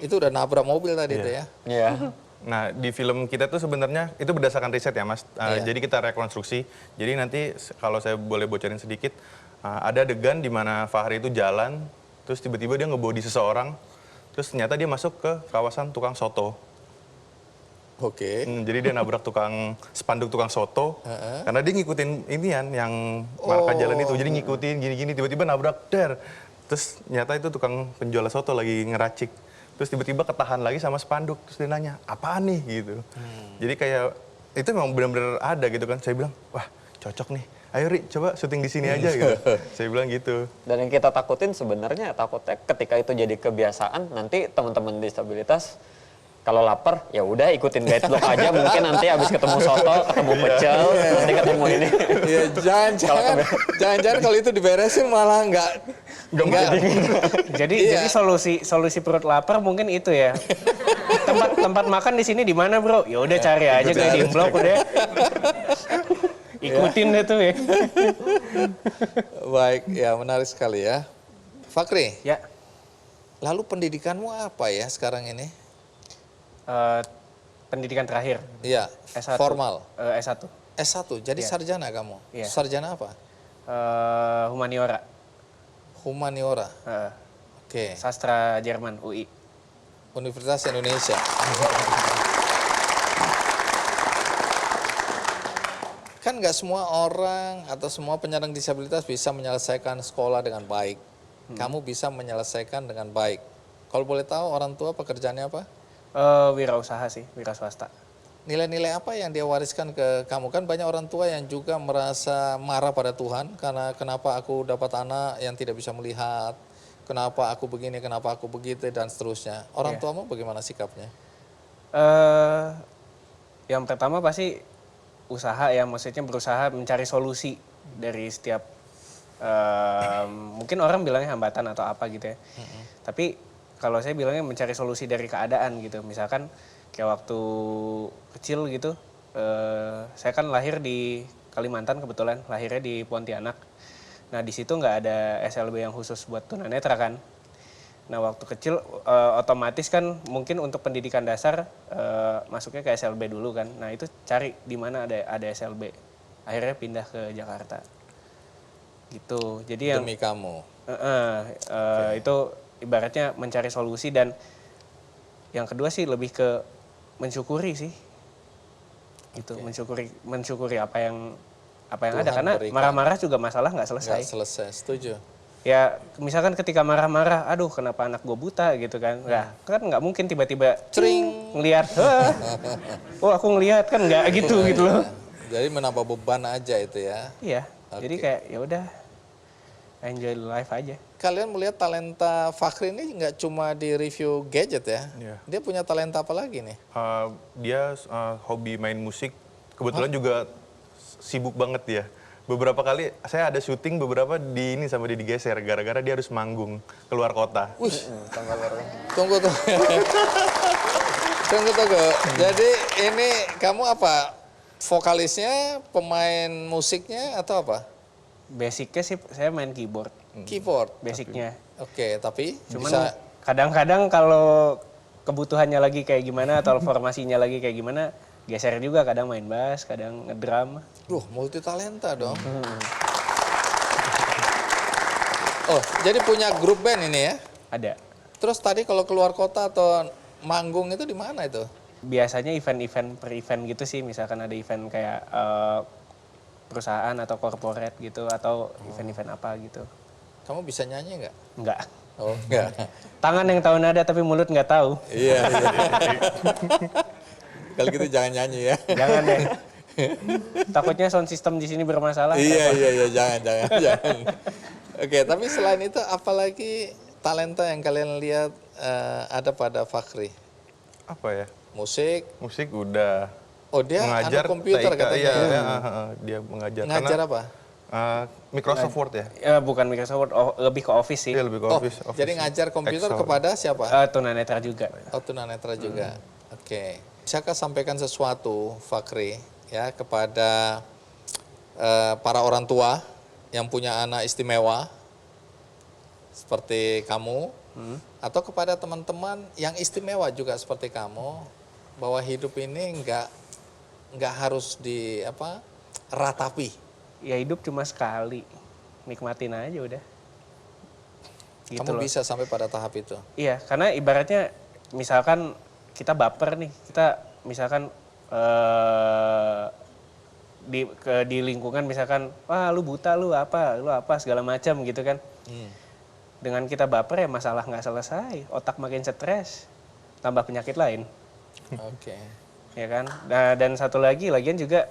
itu udah nabrak mobil tadi itu ya. Iya. Nah di film kita tuh sebenarnya itu berdasarkan riset ya Mas. Jadi kita rekonstruksi. Jadi nanti kalau saya boleh bocorin sedikit, ada adegan di mana Fahri itu jalan, terus tiba-tiba dia ngebody seseorang, terus ternyata dia masuk ke kawasan tukang soto. Oke. Jadi dia nabrak spanduk tukang soto, karena dia ngikutin inian yang marka jalan itu. Jadi ngikutin gini-gini, tiba-tiba nabrak, der. Terus ternyata itu tukang penjual soto lagi ngeracik. Terus tiba-tiba ketahan lagi sama spanduk, terus dia nanya, apaan nih gitu. Jadi kayak, itu memang benar-benar ada gitu kan. Saya bilang, wah cocok nih. Ayo Ri, coba syuting di sini aja gitu. Saya bilang gitu. Dan yang kita takutin sebenarnya takutnya ketika itu jadi kebiasaan, nanti teman-teman disabilitas kalau lapar ya udah ikutin guide aja, mungkin nanti habis ketemu soto, ketemu pecel, nanti ketemu ini. Iya, jangan-jangan kalau itu diberesin malah nggak. Jadi solusi perut lapar mungkin itu ya. Tempat makan di sini di mana bro? Ya udah cari aja kayak di blog udah. Ikutin deh tuh ya. Baik, ya menarik sekali ya. Fakhri, Ya, lalu pendidikanmu apa ya sekarang ini? pendidikan terakhir Iya, S1. formal. S1. S1, jadi sarjana kamu? Iya. Sarjana apa? Humaniora. Humaniora. Oke. Sastra Jerman UI. Universitas Indonesia. Kan nggak semua orang atau semua penyandang disabilitas bisa menyelesaikan sekolah dengan baik. Kamu bisa menyelesaikan dengan baik. Kalau boleh tahu orang tua pekerjaannya apa? Wirausaha sih, wira swasta. Nilai-nilai apa yang dia wariskan ke kamu? Kan banyak orang tua yang juga merasa marah pada Tuhan karena kenapa aku dapat anak yang tidak bisa melihat, kenapa aku begini, kenapa aku begitu, dan seterusnya. Orang tuamu bagaimana sikapnya? Yang pertama pasti usaha ya, maksudnya berusaha mencari solusi dari setiap mungkin orang bilangnya hambatan atau apa gitu ya. Tapi kalau saya bilangnya mencari solusi dari keadaan gitu. Misalkan kayak waktu kecil gitu, saya kan lahir di Kalimantan kebetulan, lahirnya di Pontianak. Nah di situ nggak ada SLB yang khusus buat tunanetra kan. Nah waktu kecil otomatis kan mungkin untuk pendidikan dasar masuknya ke SLB dulu kan. Nah itu cari di mana ada SLB. Akhirnya pindah ke Jakarta. Gitu. Jadi yang Demi kamu. itu ibaratnya mencari solusi, dan yang kedua sih lebih ke mensyukuri sih. Gitu, mensyukuri apa yang Tuhan ada, karena berikan. marah-marah juga masalah nggak selesai. Nggak selesai, setuju. Ya misalkan ketika marah-marah, aduh kenapa anak gue buta gitu kan. Nah kan nggak mungkin tiba-tiba Cering. ngelihat, oh aku ngelihat kan nggak gitu gitu loh. Jadi menambah beban aja itu ya. Iya, jadi kayak ya udah enjoy life aja. Kalian melihat talenta Fakhri ini nggak cuma di review gadget ya. Iya. Dia punya talenta apa lagi nih? Dia hobi main musik, kebetulan juga sibuk banget dia. beberapa kali saya ada syuting beberapa di ini sama dia digeser gara-gara dia harus manggung keluar kota. Tunggu. Tunggu. Jadi ini kamu apa? Vokalisnya, pemain musiknya atau apa? Basicnya sih saya main keyboard. Keyboard. Basicnya. Oke, tapi Cuman bisa kadang-kadang kalau kebutuhannya lagi kayak gimana atau formasinya lagi kayak gimana, geser juga, kadang main bass, kadang ngedrum. multi talenta dong. Oh, jadi punya grup band ini ya? Ada. Terus tadi kalau keluar kota atau manggung itu di mana itu? Biasanya event-event per event gitu sih, misalkan ada event kayak perusahaan atau corporate gitu, atau event-event apa gitu. Kamu bisa nyanyi nggak? Enggak. Oh, enggak. Tangan yang tahu nada tapi mulut nggak tahu. Iya. Kalau gitu jangan nyanyi ya. Jangan deh. Takutnya sound system di sini bermasalah. Iya, jangan. Oke, tapi selain itu apalagi talenta yang kalian lihat ada pada Fakhri? Apa ya? Musik? Musik udah. Oh, dia mengajar anak komputer TIK, katanya. Iya, dia mengajar. Ngajar Karena, apa? Microsoft Word ya? Bukan Microsoft Word, lebih ke Office sih. Iya, lebih ke Oh, Office. jadi ngajar komputer Excel. kepada siapa? Tunanetra juga. Oh, tunanetra juga. Oke. Bisakah sampaikan sesuatu, Fakhri, ya, kepada para orang tua yang punya anak istimewa seperti kamu, atau kepada teman-teman yang istimewa juga seperti kamu, bahwa hidup ini nggak harus ratapi. Ya hidup cuma sekali, nikmatin aja udah. Gitu Kamu loh. bisa sampai pada tahap itu. Iya, karena ibaratnya misalkan kita baper nih, kita misalkan di lingkungan misalkan, wah lu buta, lu apa segala macam gitu kan. Dengan kita baper ya masalah nggak selesai, otak makin stres, tambah penyakit lain. Oke. Ya kan. Nah, dan satu lagi, lagian juga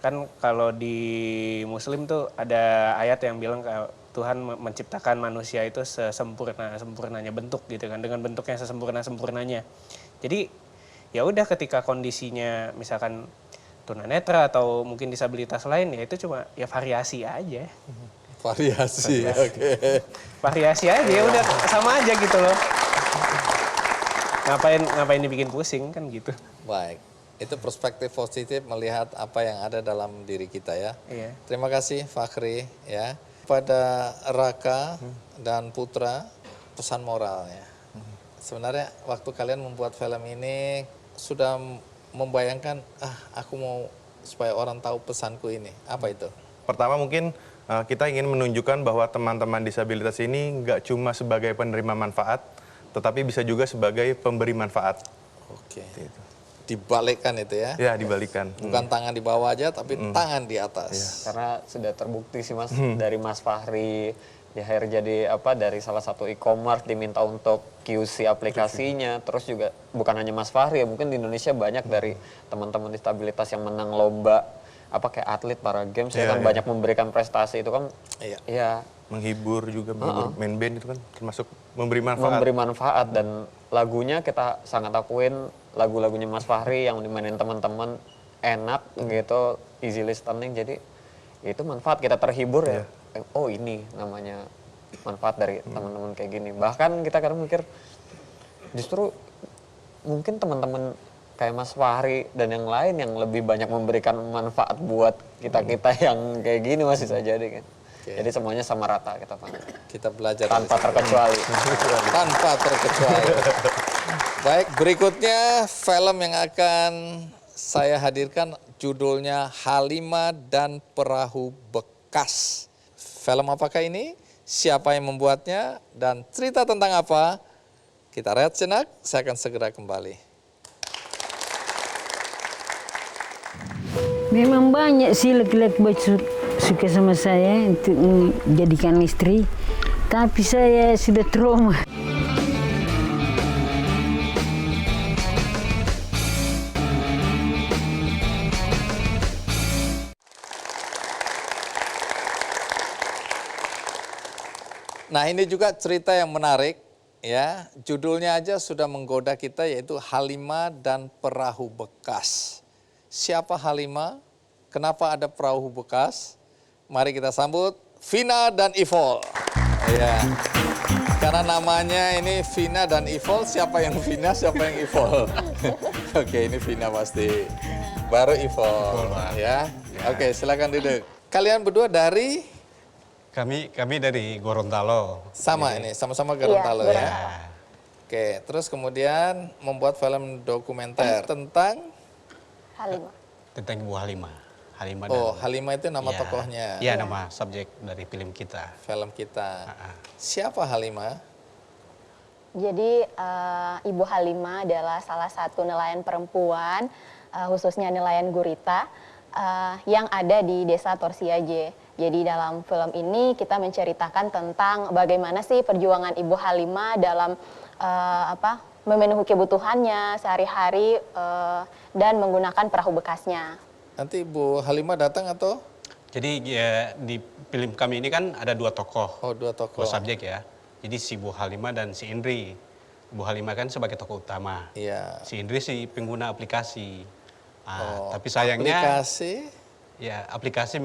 kan kalau di Muslim tuh ada ayat yang bilang Tuhan menciptakan manusia itu sempurnanya bentuk gitu kan, dengan bentuk yang sempurnanya. Jadi ya udah, ketika kondisinya misalkan tunanetra atau mungkin disabilitas lain, ya itu cuma ya variasi aja. Variasi. Oke. Variasi aja, ya udah sama aja gitu loh. Ngapain dibikin pusing kan gitu. Baik. Itu perspektif positif melihat apa yang ada dalam diri kita ya. Iya. Terima kasih Fakhri ya. Pada Raka dan Putra, pesan moral ya. Sebenarnya waktu kalian membuat film ini sudah membayangkan, aku mau supaya orang tahu pesanku ini. Apa itu? Pertama mungkin kita ingin menunjukkan bahwa teman-teman disabilitas ini nggak cuma sebagai penerima manfaat, tetapi bisa juga sebagai pemberi manfaat. Oke. Dibalikkan itu ya? Ya, dibalikan. Bukan tangan di bawah aja, tapi tangan di atas. Karena sudah terbukti sih Mas, dari Mas Fakhri di akhir jadi dari salah satu e-commerce diminta untuk QC aplikasinya, terus juga bukan hanya Mas Fakhri ya, mungkin di Indonesia banyak dari teman-teman disabilitas yang menang lomba kayak atlet para games kan banyak memberikan prestasi itu kan. Iya. Menghibur juga, main band itu kan termasuk memberi manfaat. Memberi manfaat, dan lagunya kita sangat akuin, lagu-lagunya Mas Fakhri yang dimainin teman-teman enak gitu, easy listening, jadi itu manfaat, kita terhibur ya. Oh ini namanya manfaat dari teman-teman kayak gini. Bahkan kita kadang mikir justru mungkin teman-teman kayak Mas Fakhri dan yang lain yang lebih banyak memberikan manfaat buat kita-kita yang kayak gini masih saja deh kan. Jadi semuanya sama rata kita pandang. Kita belajar Tanpa dari terkecuali. Tanpa terkecuali. Baik, berikutnya film yang akan saya hadirkan judulnya Halimah dan Perahu Bekas. Film apakah ini? Siapa yang membuatnya? Dan cerita tentang apa? Kita rehat sejenak, saya akan segera kembali. Memang banyak sih laki-laki suka sama saya untuk menjadikan istri, tapi saya sudah trauma. Nah, ini juga cerita yang menarik ya. Judulnya aja sudah menggoda kita, yaitu Halimah dan Perahu Bekas. Siapa Halimah kenapa ada perahu bekas? Mari kita sambut Vina dan Ivol. Ya. Karena namanya ini Vina dan Ivol, siapa yang Vina, siapa yang Ivol? Oke, ini Vina pasti. Baru Ivol, ya. Oke, silakan duduk. Kalian berdua dari? Kami dari Gorontalo. Sama ini, sama-sama Gorontalo Iya, ya. Oke, terus kemudian membuat film dokumenter tentang? Halimah. Tentang Ibu Halimah. Oh, Halimah itu nama ya, tokohnya? Iya, nama subjek dari film kita. Film kita. Siapa Halimah? Jadi Ibu Halimah adalah salah satu nelayan perempuan, khususnya nelayan gurita, yang ada di desa Torsiaje. Jadi dalam film ini kita menceritakan tentang bagaimana sih perjuangan Ibu Halimah dalam memenuhi kebutuhannya sehari-hari dan menggunakan perahu bekasnya. Nanti Bu Halimah datang atau? Jadi ya, di film kami ini kan ada dua tokoh. Oh, dua tokoh. Dua subjek ya. Jadi si Bu Halimah dan si Indri. Bu Halimah kan sebagai tokoh utama. Iya. Si Indri si pengguna aplikasi. Tapi sayangnya aplikasi? Ya, aplikasi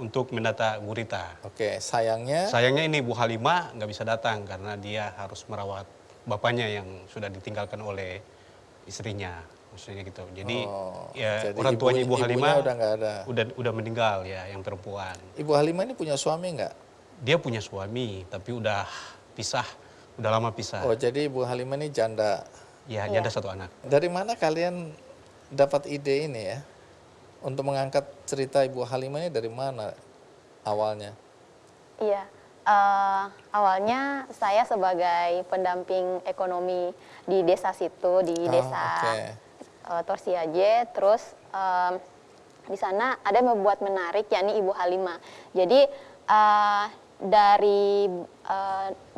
untuk mendata gurita. Oke, sayangnya? Sayangnya ini Bu Halimah nggak bisa datang karena dia harus merawat bapaknya yang sudah ditinggalkan oleh istrinya. Maksudnya gitu. Jadi jadi orang tuanya Ibu Halimah udah nggak ada. Udah meninggal ya, yang perempuan. Ibu Halimah ini punya suami nggak? Dia punya suami, tapi udah pisah, udah lama pisah. Oh, jadi Ibu Halimah ini janda? Ya, janda satu anak. Dari mana kalian dapat ide ini ya? Untuk mengangkat cerita Ibu Halimah ini dari mana awalnya? Iya, awalnya saya sebagai pendamping ekonomi di desa situ, di desa Torsiaje, terus di sana ada yang membuat menarik, yakni Ibu Halimah. Jadi dari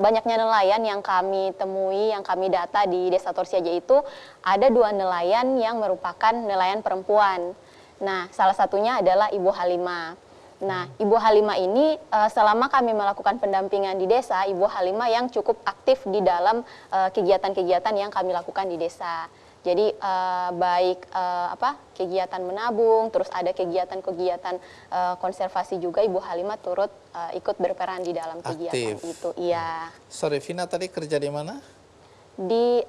banyaknya nelayan yang kami temui, yang kami data di desa Torsiaje itu, ada 2 nelayan yang merupakan nelayan perempuan. Nah, salah satunya adalah Ibu Halimah. Nah, Ibu Halimah ini selama kami melakukan pendampingan di desa, Ibu Halimah yang cukup aktif di dalam kegiatan-kegiatan yang kami lakukan di desa. Jadi baik kegiatan menabung, terus ada kegiatan-kegiatan konservasi juga, Ibu Halimah turut ikut berperan di dalam kegiatan itu. Iya. Sorry, Vina tadi kerja di mana? Di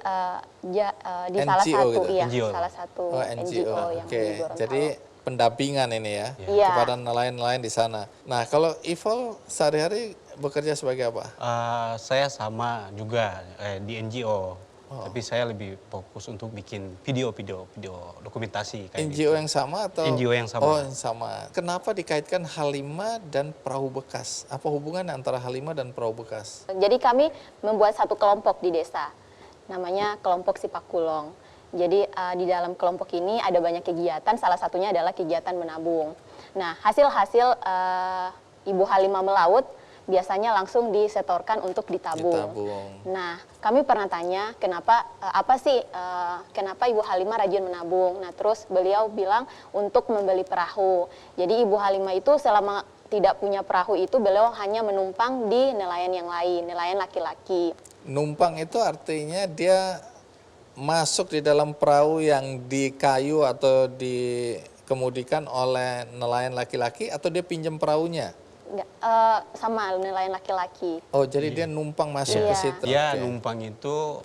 NGO salah satu, gitu? iya, NGO. salah satu NGO yang Oke, di Gorontalo. jadi pendampingan ini ya, Iya. kepada nelayan-nelayan di sana. Nah, kalau Ivol sehari-hari bekerja sebagai apa? Saya sama juga di NGO, tapi saya lebih fokus untuk bikin video dokumentasi. Kayak NGO gitu. yang sama atau? NGO yang sama. Oh, yang sama. Kenapa dikaitkan Halimah dan perahu bekas? Apa hubungan antara Halimah dan perahu bekas? Jadi kami membuat satu kelompok di desa, namanya kelompok Sipakulong. Jadi di dalam kelompok ini ada banyak kegiatan, salah satunya adalah kegiatan menabung. Nah, hasil-hasil Ibu Halimah melaut biasanya langsung disetorkan untuk ditabung. Nah, kami pernah tanya kenapa kenapa Ibu Halimah rajin menabung. Nah, terus beliau bilang untuk membeli perahu. Jadi Ibu Halimah itu selama tidak punya perahu itu beliau hanya menumpang di nelayan yang lain, nelayan laki-laki. Numpang itu artinya dia masuk di dalam perahu yang dikayu atau dikemudikan oleh nelayan laki-laki atau dia pinjam perahunya? Enggak, sama nelayan laki-laki. Oh, jadi dia numpang masuk ke situ. Dia numpang itu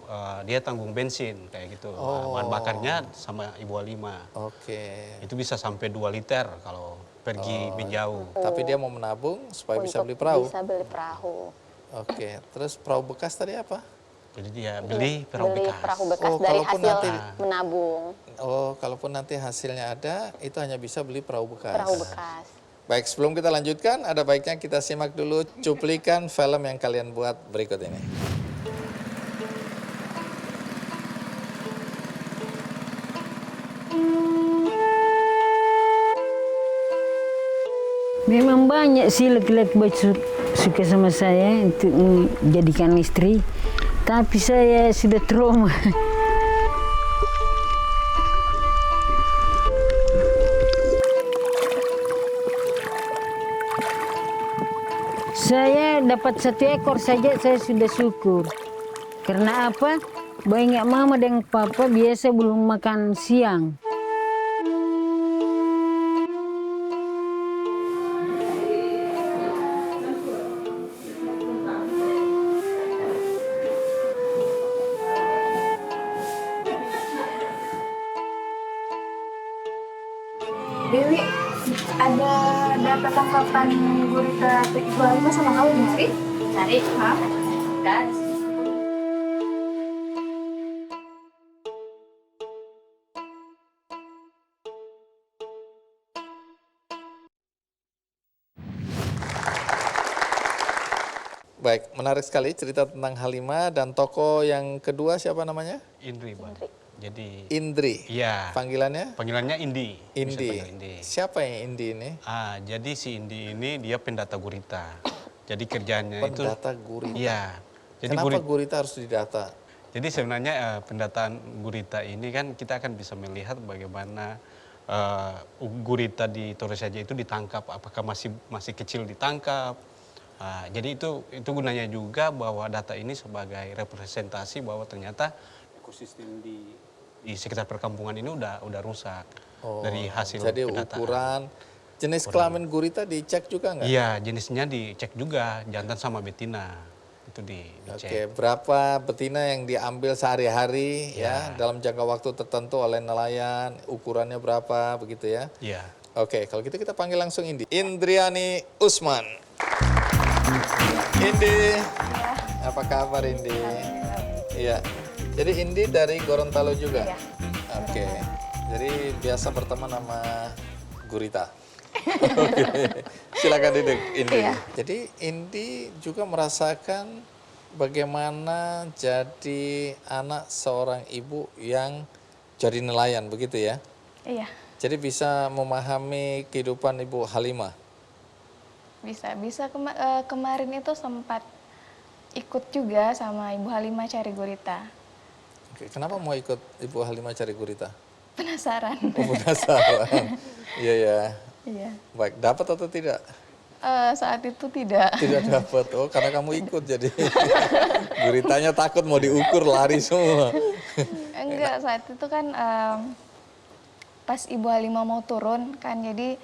dia tanggung bensin kayak gitu. Bahan bakarnya sama Ibu Halimah. Oke. Itu bisa sampai 2 liter kalau pergi menjauh. Tapi dia mau menabung supaya bisa beli perahu. Bisa beli perahu. Oke, terus perahu bekas tadi apa? Jadi dia beli perahu beli bekas. perahu bekas dari hasil menabung. Oh, kalaupun nanti hasilnya ada, itu hanya bisa beli perahu bekas. Perahu bekas. Baik, sebelum kita lanjutkan, ada baiknya kita simak dulu cuplikan film yang kalian buat berikut ini. Memang banyak sih laki-laki suka sama saya untuk menjadikan istri, tapi saya sudah trauma. Saya dapat 1 ekor saja saya sudah syukur. Karena apa? Banyak mama dan papa biasa belum makan siang. Dewi, ada data tangkapan gurita Ibu Halimah sama kamu nyari? Cari? Hah? Enggak. Baik, menarik sekali cerita tentang Halimah dan tokoh yang kedua siapa namanya? Indri, Bang. Jadi Indri. Iya. Panggilannya? Panggilannya Indi. Bisa Indi. panggil Indi. Siapa yang Indi ini? Jadi si Indi ini dia pendata gurita. Jadi kerjanya itu Pendata gurita. Iya. Jadi Kenapa gurita harus didata? Jadi sebenarnya pendataan gurita ini kan kita akan bisa melihat bagaimana gurita di Toraja itu ditangkap, apakah masih kecil ditangkap. Jadi itu gunanya juga bahwa data ini sebagai representasi bahwa ternyata ekosistem di sekitar perkampungan ini udah rusak dari hasil jadi pendataan. ukuran, jenis kelamin gurita dicek juga nggak? Iya, jenisnya dicek juga, jantan sama betina itu dicek. Oke, berapa betina yang diambil sehari-hari ya dalam jangka waktu tertentu oleh nelayan, ukurannya berapa begitu ya? Iya. Oke, kalau gitu kita panggil langsung Indi. Indriani Usman. Indi, apa kabar Indi? Iya. Jadi Indi dari Gorontalo juga? Iya. Oke. Jadi biasa berteman sama gurita. Oke. Silakan duduk Indi. Iya. Jadi Indi juga merasakan bagaimana jadi anak seorang ibu yang jadi nelayan begitu ya? Iya, Jadi bisa memahami kehidupan Ibu Halimah. bisa. Kemarin itu sempat ikut juga sama Ibu Halimah cari gurita. Oke, kenapa mau ikut Ibu Halimah cari gurita? Penasaran. Oh, penasaran. Iya ya. Iya. Baik, dapat atau tidak? Saat itu tidak. Tidak dapat. Oh, karena kamu ikut jadi guritanya takut mau diukur lari semua. Enggak, saat itu kan pas Ibu Halimah mau turun kan, jadi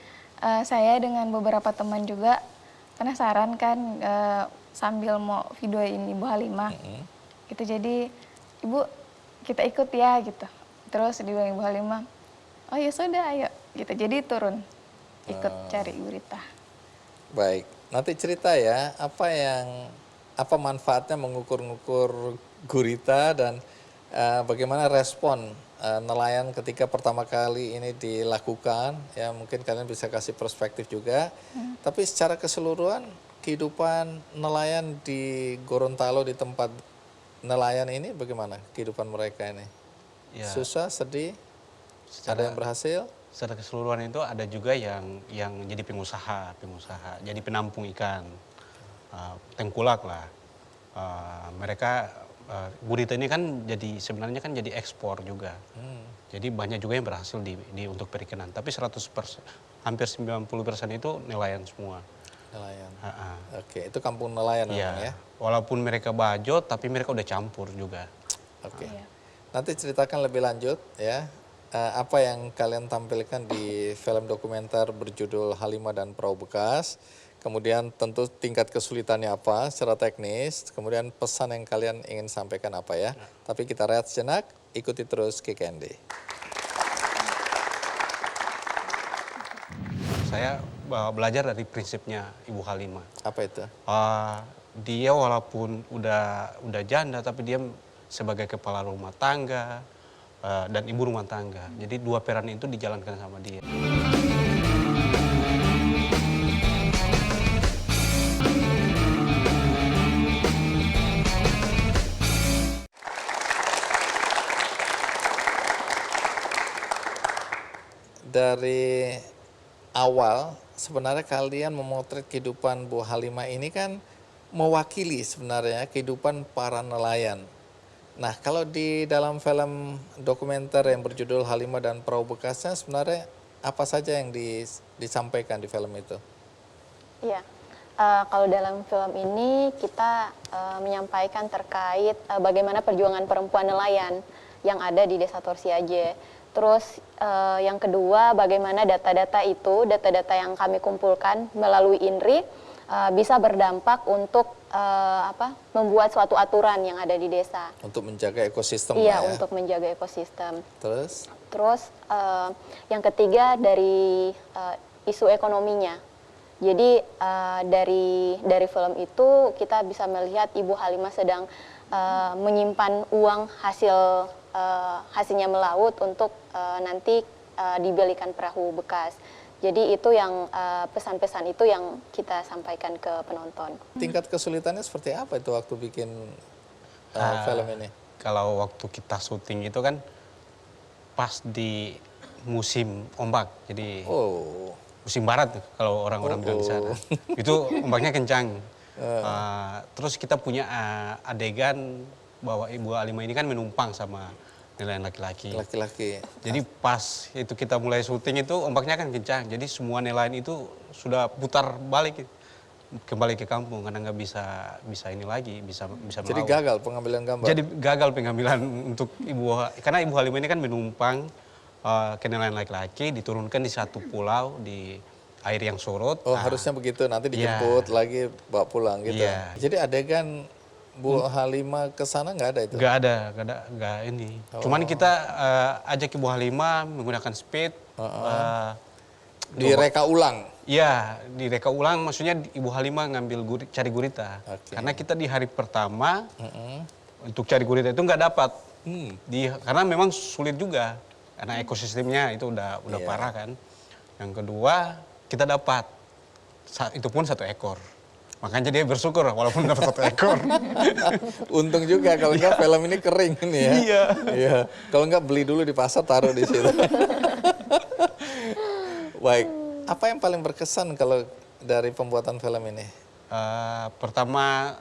saya dengan beberapa teman juga penasaran kan sambil mau videoin Ibu Halimah. Gitu, jadi Ibu kita ikut ya gitu. Terus dibilang Ibu Halimah, oh ya sudah ayo gitu. Jadi turun ikut cari gurita. Baik, nanti cerita ya apa manfaatnya mengukur-ngukur gurita dan bagaimana respon nelayan ketika pertama kali ini dilakukan. Ya mungkin kalian bisa kasih perspektif juga. Tapi secara keseluruhan kehidupan nelayan di Gorontalo, di tempat nelayan ini bagaimana kehidupan mereka ini? Ya. Susah, sedih? Ada yang berhasil? Secara keseluruhan itu ada juga yang jadi pengusaha, jadi penampung ikan, tengkulak lah. Mereka gurita ini kan sebenarnya kan jadi ekspor juga. Jadi banyak juga yang berhasil untuk perikanan. Tapi 100%, hampir 90% itu nelayan semua. Nelayan. Oke, itu kampung nelayan memang ya. Walaupun mereka bajot, tapi mereka udah campur juga. Oke. Nanti ceritakan lebih lanjut ya. Apa yang kalian tampilkan di film dokumenter berjudul Halimah dan Perahu Bekas. Kemudian tentu tingkat kesulitannya apa secara teknis. Kemudian pesan yang kalian ingin sampaikan apa ya. Tapi kita rehat sejenak, ikuti terus KKND. Saya belajar dari prinsipnya Ibu Halimah. Apa itu? Dia walaupun udah janda, tapi dia sebagai kepala rumah tangga dan ibu rumah tangga. Jadi dua peran itu dijalankan sama dia. Dari awal sebenarnya kalian memotret kehidupan Bu Halimah ini kan mewakili sebenarnya kehidupan para nelayan. Nah, kalau di dalam film dokumenter yang berjudul Halimah dan Perahu Bekasnya sebenarnya apa saja yang disampaikan di film itu? Iya, kalau dalam film ini kita menyampaikan terkait bagaimana perjuangan perempuan nelayan yang ada di Desa Torsiaje. Terus yang kedua, bagaimana data-data yang kami kumpulkan melalui INRI bisa berdampak untuk membuat suatu aturan yang ada di desa. Untuk menjaga ekosistem. Iya, ya. untuk menjaga ekosistem. Terus? Terus yang ketiga dari isu ekonominya. Jadi dari film itu kita bisa melihat Ibu Halimah sedang menyimpan uang hasilnya melaut untuk nanti dibelikan perahu bekas. Jadi itu yang pesan-pesan itu yang kita sampaikan ke penonton. Tingkat kesulitannya seperti apa itu waktu bikin film ini? Kalau waktu kita syuting itu kan pas di musim ombak, jadi musim barat tuh, kalau orang-orang bilang di sana. Itu ombaknya kencang. Terus kita punya adegan bahwa Ibu Halimah ini kan menumpang sama nelayan laki-laki. Jadi pas itu kita mulai syuting itu ombaknya kan kencang. Jadi semua nelayan itu sudah putar balik kembali ke kampung karena nggak bisa ini lagi, bisa Jadi melaut. gagal pengambilan gambar. Jadi gagal pengambilan untuk karena Ibu Halimah ini kan menumpang ke nelayan laki-laki, diturunkan di satu pulau di air yang surut. Oh, harusnya begitu, nanti dijemput lagi bawa pulang gitu. Iya. Jadi adegan Bu Halimah ke sana nggak ada itu? Nggak ini. Cuman kita ajak Ibu Halimah menggunakan speed. Direka ulang? Iya, direka ulang maksudnya Ibu Halimah ngambil cari gurita. Karena kita di hari pertama untuk cari gurita itu nggak dapat. Karena memang sulit juga. Karena ekosistemnya itu udah parah kan. Yang kedua kita dapat. Itu pun 1 ekor. Makanya dia bersyukur walaupun dapat 1 ekor. Untung juga kalau enggak film ini kering ini ya. Iya. Kalau enggak beli dulu di pasar taruh di situ. Baik, apa yang paling berkesan kalau dari pembuatan film ini? Pertama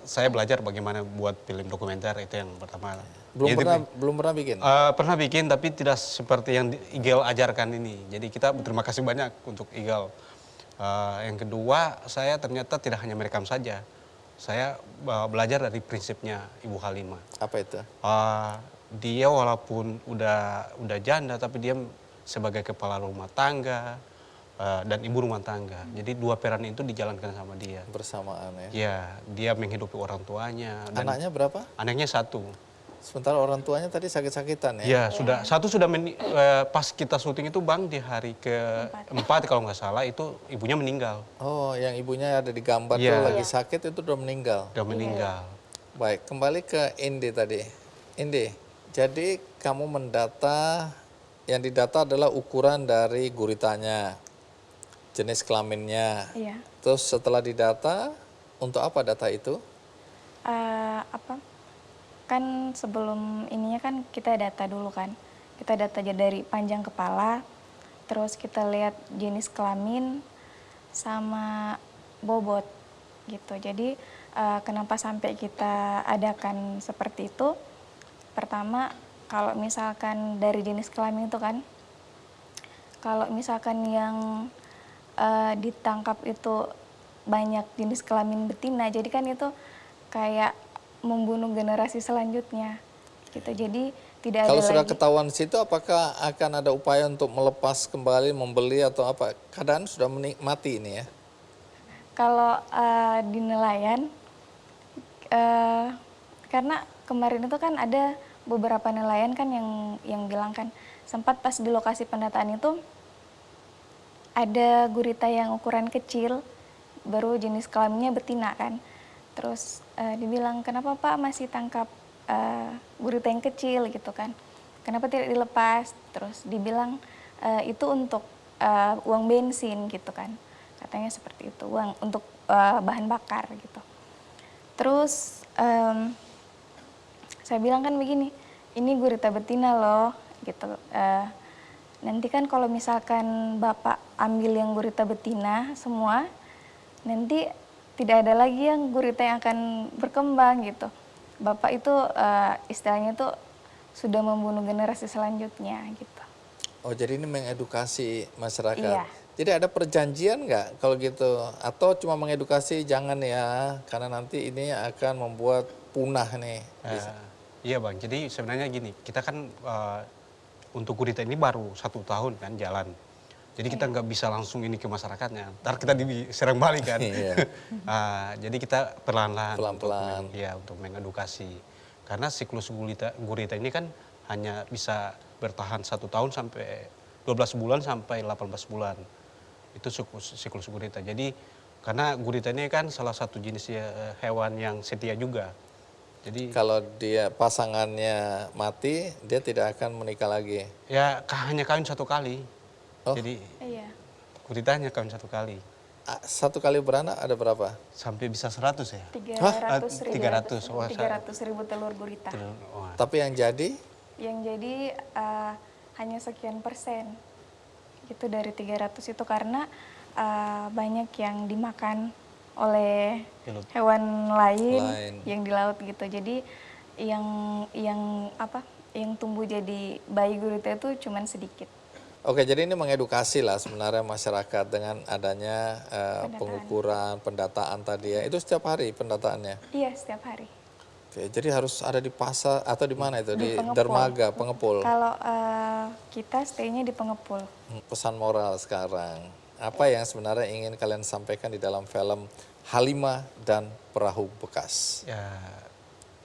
saya belajar bagaimana buat film dokumenter, itu yang pertama. Belum pernah bikin? Pernah bikin tapi tidak seperti yang Igel ajarkan ini. Jadi kita berterima kasih banyak untuk Igel. Yang kedua, saya ternyata tidak hanya merekam saja. Saya belajar dari prinsipnya Ibu Halimah. Apa itu? Dia walaupun udah janda, tapi dia sebagai kepala rumah tangga dan ibu rumah tangga. Jadi 2 peran itu dijalankan sama dia. Bersamaan ya? Iya, dia menghidupi orang tuanya. Dan anaknya berapa? Anaknya 1. Sementara orang tuanya tadi sakit-sakitan ya? Iya, sudah. 1 sudah pas kita syuting itu Bang, di hari ke-4 kalau nggak salah itu ibunya meninggal. Oh, yang ibunya ada di gambar tuh lagi sakit itu udah meninggal? Udah meninggal. Baik, kembali ke Indi tadi. Indi, jadi kamu mendata, yang didata adalah ukuran dari guritanya, jenis kelaminnya. Iya. Terus setelah didata, untuk apa data itu? Kan sebelum ininya kan kita data dulu kan. Kita data aja dari panjang kepala, terus kita lihat jenis kelamin sama bobot gitu. Jadi kenapa sampai kita adakan seperti itu? Pertama, kalau misalkan dari jenis kelamin itu kan, kalau misalkan yang ditangkap itu banyak jenis kelamin betina, jadi kan itu kayak membunuh generasi selanjutnya gitu. Jadi tidak Kalau ada sudah lagi. ketahuan situ, apakah akan ada upaya untuk melepas kembali, membeli atau apa? Keadaan sudah mati ini ya? Kalau di nelayan, karena kemarin itu kan ada beberapa nelayan kan yang bilang kan sempat pas di lokasi pendataan itu ada gurita yang ukuran kecil, baru jenis kelaminnya betina kan. Terus dibilang, kenapa Pak masih tangkap gurita yang kecil gitu kan? Kenapa tidak dilepas? Terus dibilang itu untuk uang bensin gitu kan. Katanya seperti itu, uang untuk bahan bakar gitu. Terus saya bilang kan begini, ini gurita betina loh gitu. Nanti kan kalau misalkan Bapak ambil yang gurita betina semua, nanti tidak ada lagi yang gurita yang akan berkembang gitu. Bapak itu istilahnya itu sudah membunuh generasi selanjutnya gitu. Oh, jadi ini mengedukasi masyarakat. Iya. Jadi ada perjanjian nggak kalau gitu? Atau cuma mengedukasi jangan ya, karena nanti ini akan membuat punah nih. Iya Bang, jadi sebenarnya gini, kita kan untuk gurita ini baru 1 tahun kan jalan. Jadi kita nggak bisa langsung ini ke masyarakatnya. Ntar kita diserang balik kan. Jadi kita perlahan-lahan untuk mengedukasi. Karena siklus gurita ini kan hanya bisa bertahan 1 tahun sampai 12 bulan sampai 18 bulan. Itu siklus gurita. Jadi karena gurita ini kan salah satu jenis hewan yang setia juga. Jadi Kalau dia pasangannya mati, dia tidak akan menikah lagi. ya hanya kawin 1 kali. Oh. Jadi Iya. gurita hanya kawin 1 kali. Satu kali beranak ada berapa? Sampai bisa 100 ya? 300.000 telur gurita. Tapi yang jadi Yang jadi hanya sekian persen gitu dari 300 itu karena banyak yang dimakan oleh hewan lain yang di laut gitu. Jadi yang tumbuh jadi bayi gurita itu cuman sedikit. Oke, jadi ini mengedukasi lah sebenarnya masyarakat dengan adanya pengukuran, pendataan tadi ya. Itu setiap hari pendataannya? Iya, setiap hari. Oke, jadi harus ada di pasar atau di mana itu? Di Pengepul. dermaga, pengepul. Kalau kita stay-nya di Pengepul. Pesan moral sekarang, apa yang sebenarnya ingin kalian sampaikan di dalam film Halimah dan Perahu Bekas? Ya,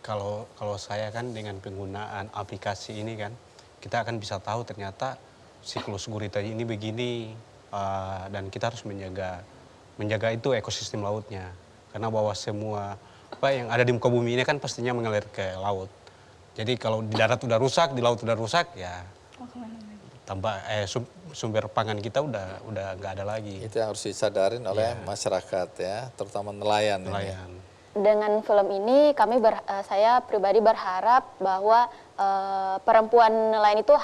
kalau saya kan dengan penggunaan aplikasi ini kan, kita akan bisa tahu ternyata siklus gurita ini begini, dan kita harus menjaga itu ekosistem lautnya. Karena bahwa semua apa yang ada di muka bumi ini kan pastinya mengalir ke laut. Jadi kalau di darat udah rusak, di laut udah rusak, ya sumber pangan kita udah nggak ada lagi. Itu yang harus disadarin oleh masyarakat ya, terutama nelayan. Dengan film ini saya pribadi berharap bahwa perempuan nelayan itu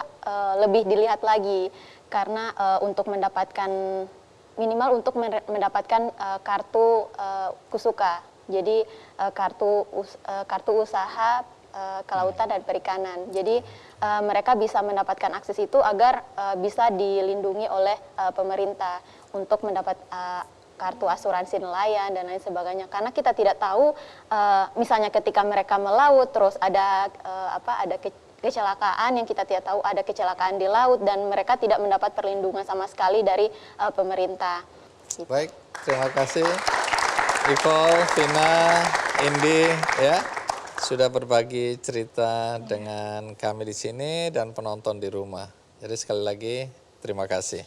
lebih dilihat lagi karena untuk mendapatkan minimal untuk mendapatkan kartu Kusuka. Jadi kartu usaha kelautan dan perikanan. Jadi mereka bisa mendapatkan akses itu agar bisa dilindungi oleh pemerintah untuk mendapat kartu asuransi nelayan dan lain sebagainya. Karena kita tidak tahu misalnya ketika mereka melaut terus ada kecelakaan yang kita tidak tahu, ada kecelakaan di laut dan mereka tidak mendapat perlindungan sama sekali dari pemerintah. Baik, terima kasih Nicole, Vina, Indi ya sudah berbagi cerita dengan kami di sini dan penonton di rumah. Jadi sekali lagi terima kasih.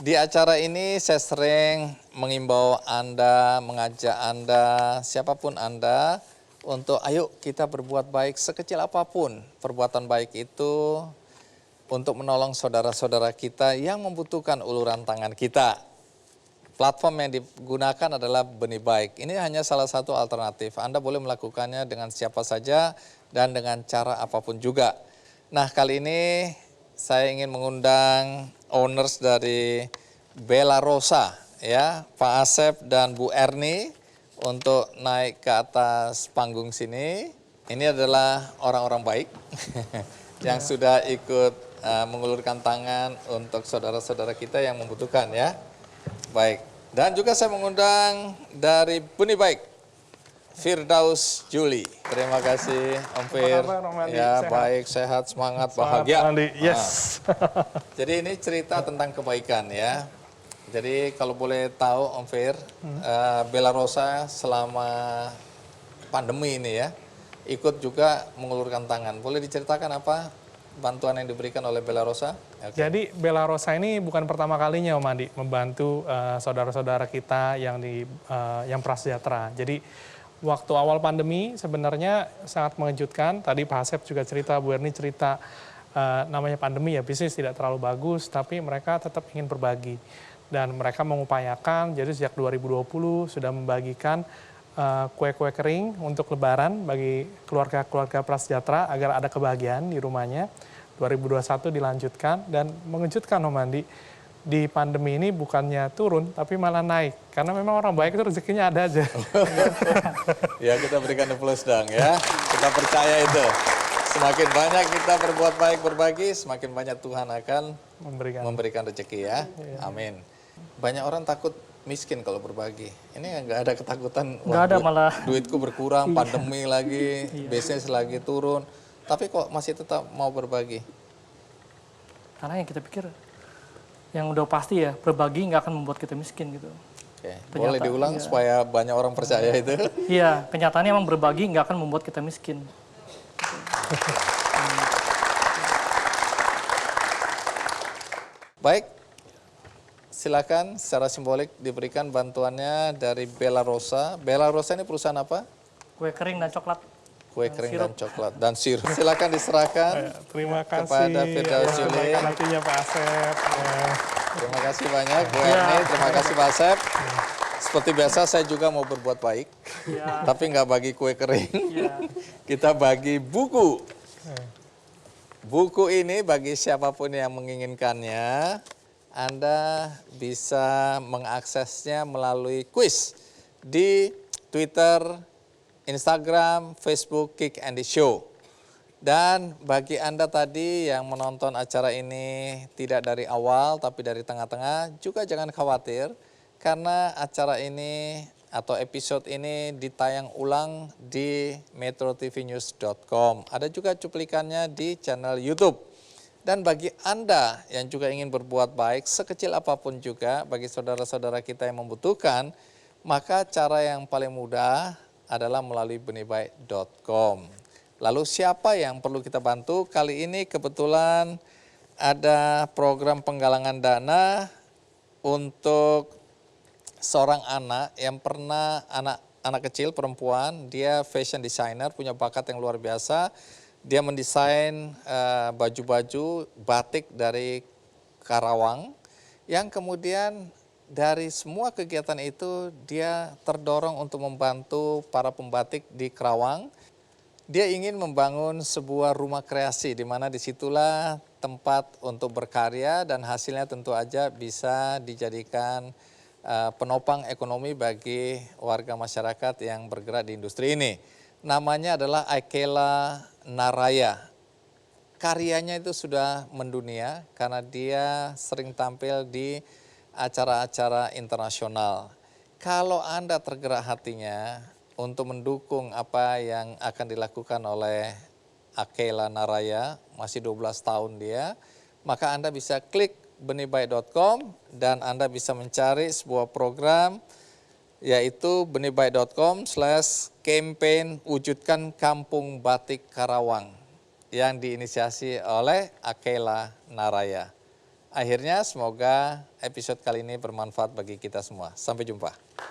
Di acara ini saya sering mengimbau Anda, mengajak Anda, siapapun Anda untuk ayo kita berbuat baik sekecil apapun. Perbuatan baik itu untuk menolong saudara-saudara kita yang membutuhkan uluran tangan kita. Platform yang digunakan adalah Benih Baik. Ini hanya salah satu alternatif. Anda boleh melakukannya dengan siapa saja dan dengan cara apapun juga. Nah, kali ini saya ingin mengundang owners dari Bella Rosa, ya, Pak Asep dan Bu Erni untuk naik ke atas panggung sini. Ini adalah orang-orang baik yang sudah ikut mengulurkan tangan untuk saudara-saudara kita yang membutuhkan ya. Baik. Dan juga saya mengundang dari Benih Baik, Firdaus Juli. Terima kasih Om Fir. Ya, sehat. Baik, sehat, semangat, bahagia. Yes. Jadi ini cerita tentang kebaikan ya. Jadi kalau boleh tahu Om Fir, Bella Rosa selama pandemi ini ya, ikut juga mengulurkan tangan. Boleh diceritakan apa bantuan yang diberikan oleh Bella Rosa? Okay. Jadi Bella Rosa ini bukan pertama kalinya Om Andi membantu saudara-saudara kita yang prasejahtera. Jadi waktu awal pandemi sebenarnya sangat mengejutkan. Tadi Pak Asep juga cerita, Bu Erni cerita, namanya pandemi ya, bisnis tidak terlalu bagus, tapi mereka tetap ingin berbagi. Dan mereka mengupayakan, jadi sejak 2020 sudah membagikan kue-kue kering untuk lebaran bagi keluarga-keluarga prasejahtera agar ada kebahagiaan di rumahnya. 2021 dilanjutkan dan mengejutkan Om Andi, di pandemi ini bukannya turun tapi malah naik. Karena memang orang baik itu rezekinya ada aja. Ya, kita berikan plus dong ya. Kita percaya itu. Semakin banyak kita berbuat baik, berbagi, semakin banyak Tuhan akan memberikan rezeki ya. Amin. Banyak orang takut miskin kalau berbagi. Ini nggak ada ketakutan. Nggak ada, malah duitku berkurang, pandemi lagi, bisnis lagi turun. Tapi kok masih tetap mau berbagi? Karena yang kita pikir, yang udah pasti ya, berbagi nggak akan membuat kita miskin gitu. Oke. Boleh diulang supaya banyak orang percaya itu? Iya, kenyataannya emang berbagi nggak akan membuat kita miskin. Baik, silakan secara simbolik diberikan bantuannya dari Bella Rosa. Bella Rosa ini perusahaan apa? Kue kering dan coklat. Kue kering dan coklat dan sirup. Silakan diserahkan Terima kasih kepada Firdaus atas Yuli. kebaikan hatinya Pak Asep. Terima kasih banyak Bu Erni, terima kasih Pak Asep. Seperti biasa saya juga mau berbuat baik, tapi nggak bagi kue kering, kita bagi buku. Buku ini bagi siapapun yang menginginkannya, Anda bisa mengaksesnya melalui kuis di Twitter, Instagram, Facebook, Kick and the Show. Dan bagi Anda tadi yang menonton acara ini tidak dari awal tapi dari tengah-tengah, juga jangan khawatir karena acara ini atau episode ini ditayang ulang di metrotvnews.com. Ada juga cuplikannya di channel YouTube. Dan bagi Anda yang juga ingin berbuat baik sekecil apapun juga bagi saudara-saudara kita yang membutuhkan, maka cara yang paling mudah adalah melalui benihbaik.com. Lalu siapa yang perlu kita bantu? Kali ini kebetulan ada program penggalangan dana untuk seorang anak yang pernah anak kecil perempuan, dia fashion designer, punya bakat yang luar biasa. Dia mendesain baju-baju batik dari Karawang yang kemudian dari semua kegiatan itu dia terdorong untuk membantu para pembatik di Karawang. Dia ingin membangun sebuah rumah kreasi di mana disitulah tempat untuk berkarya dan hasilnya tentu aja bisa dijadikan penopang ekonomi bagi warga masyarakat yang bergerak di industri ini. Namanya adalah Akela Naraya. Karyanya itu sudah mendunia karena dia sering tampil di acara-acara internasional. Kalau Anda tergerak hatinya untuk mendukung apa yang akan dilakukan oleh Akela Naraya, masih 12 tahun dia, maka Anda bisa klik benihbaik.com dan Anda bisa mencari sebuah program yaitu benihbaik.com/campaign wujudkan kampung batik Karawang yang diinisiasi oleh Akela Naraya. Akhirnya semoga episode kali ini bermanfaat bagi kita semua. Sampai jumpa.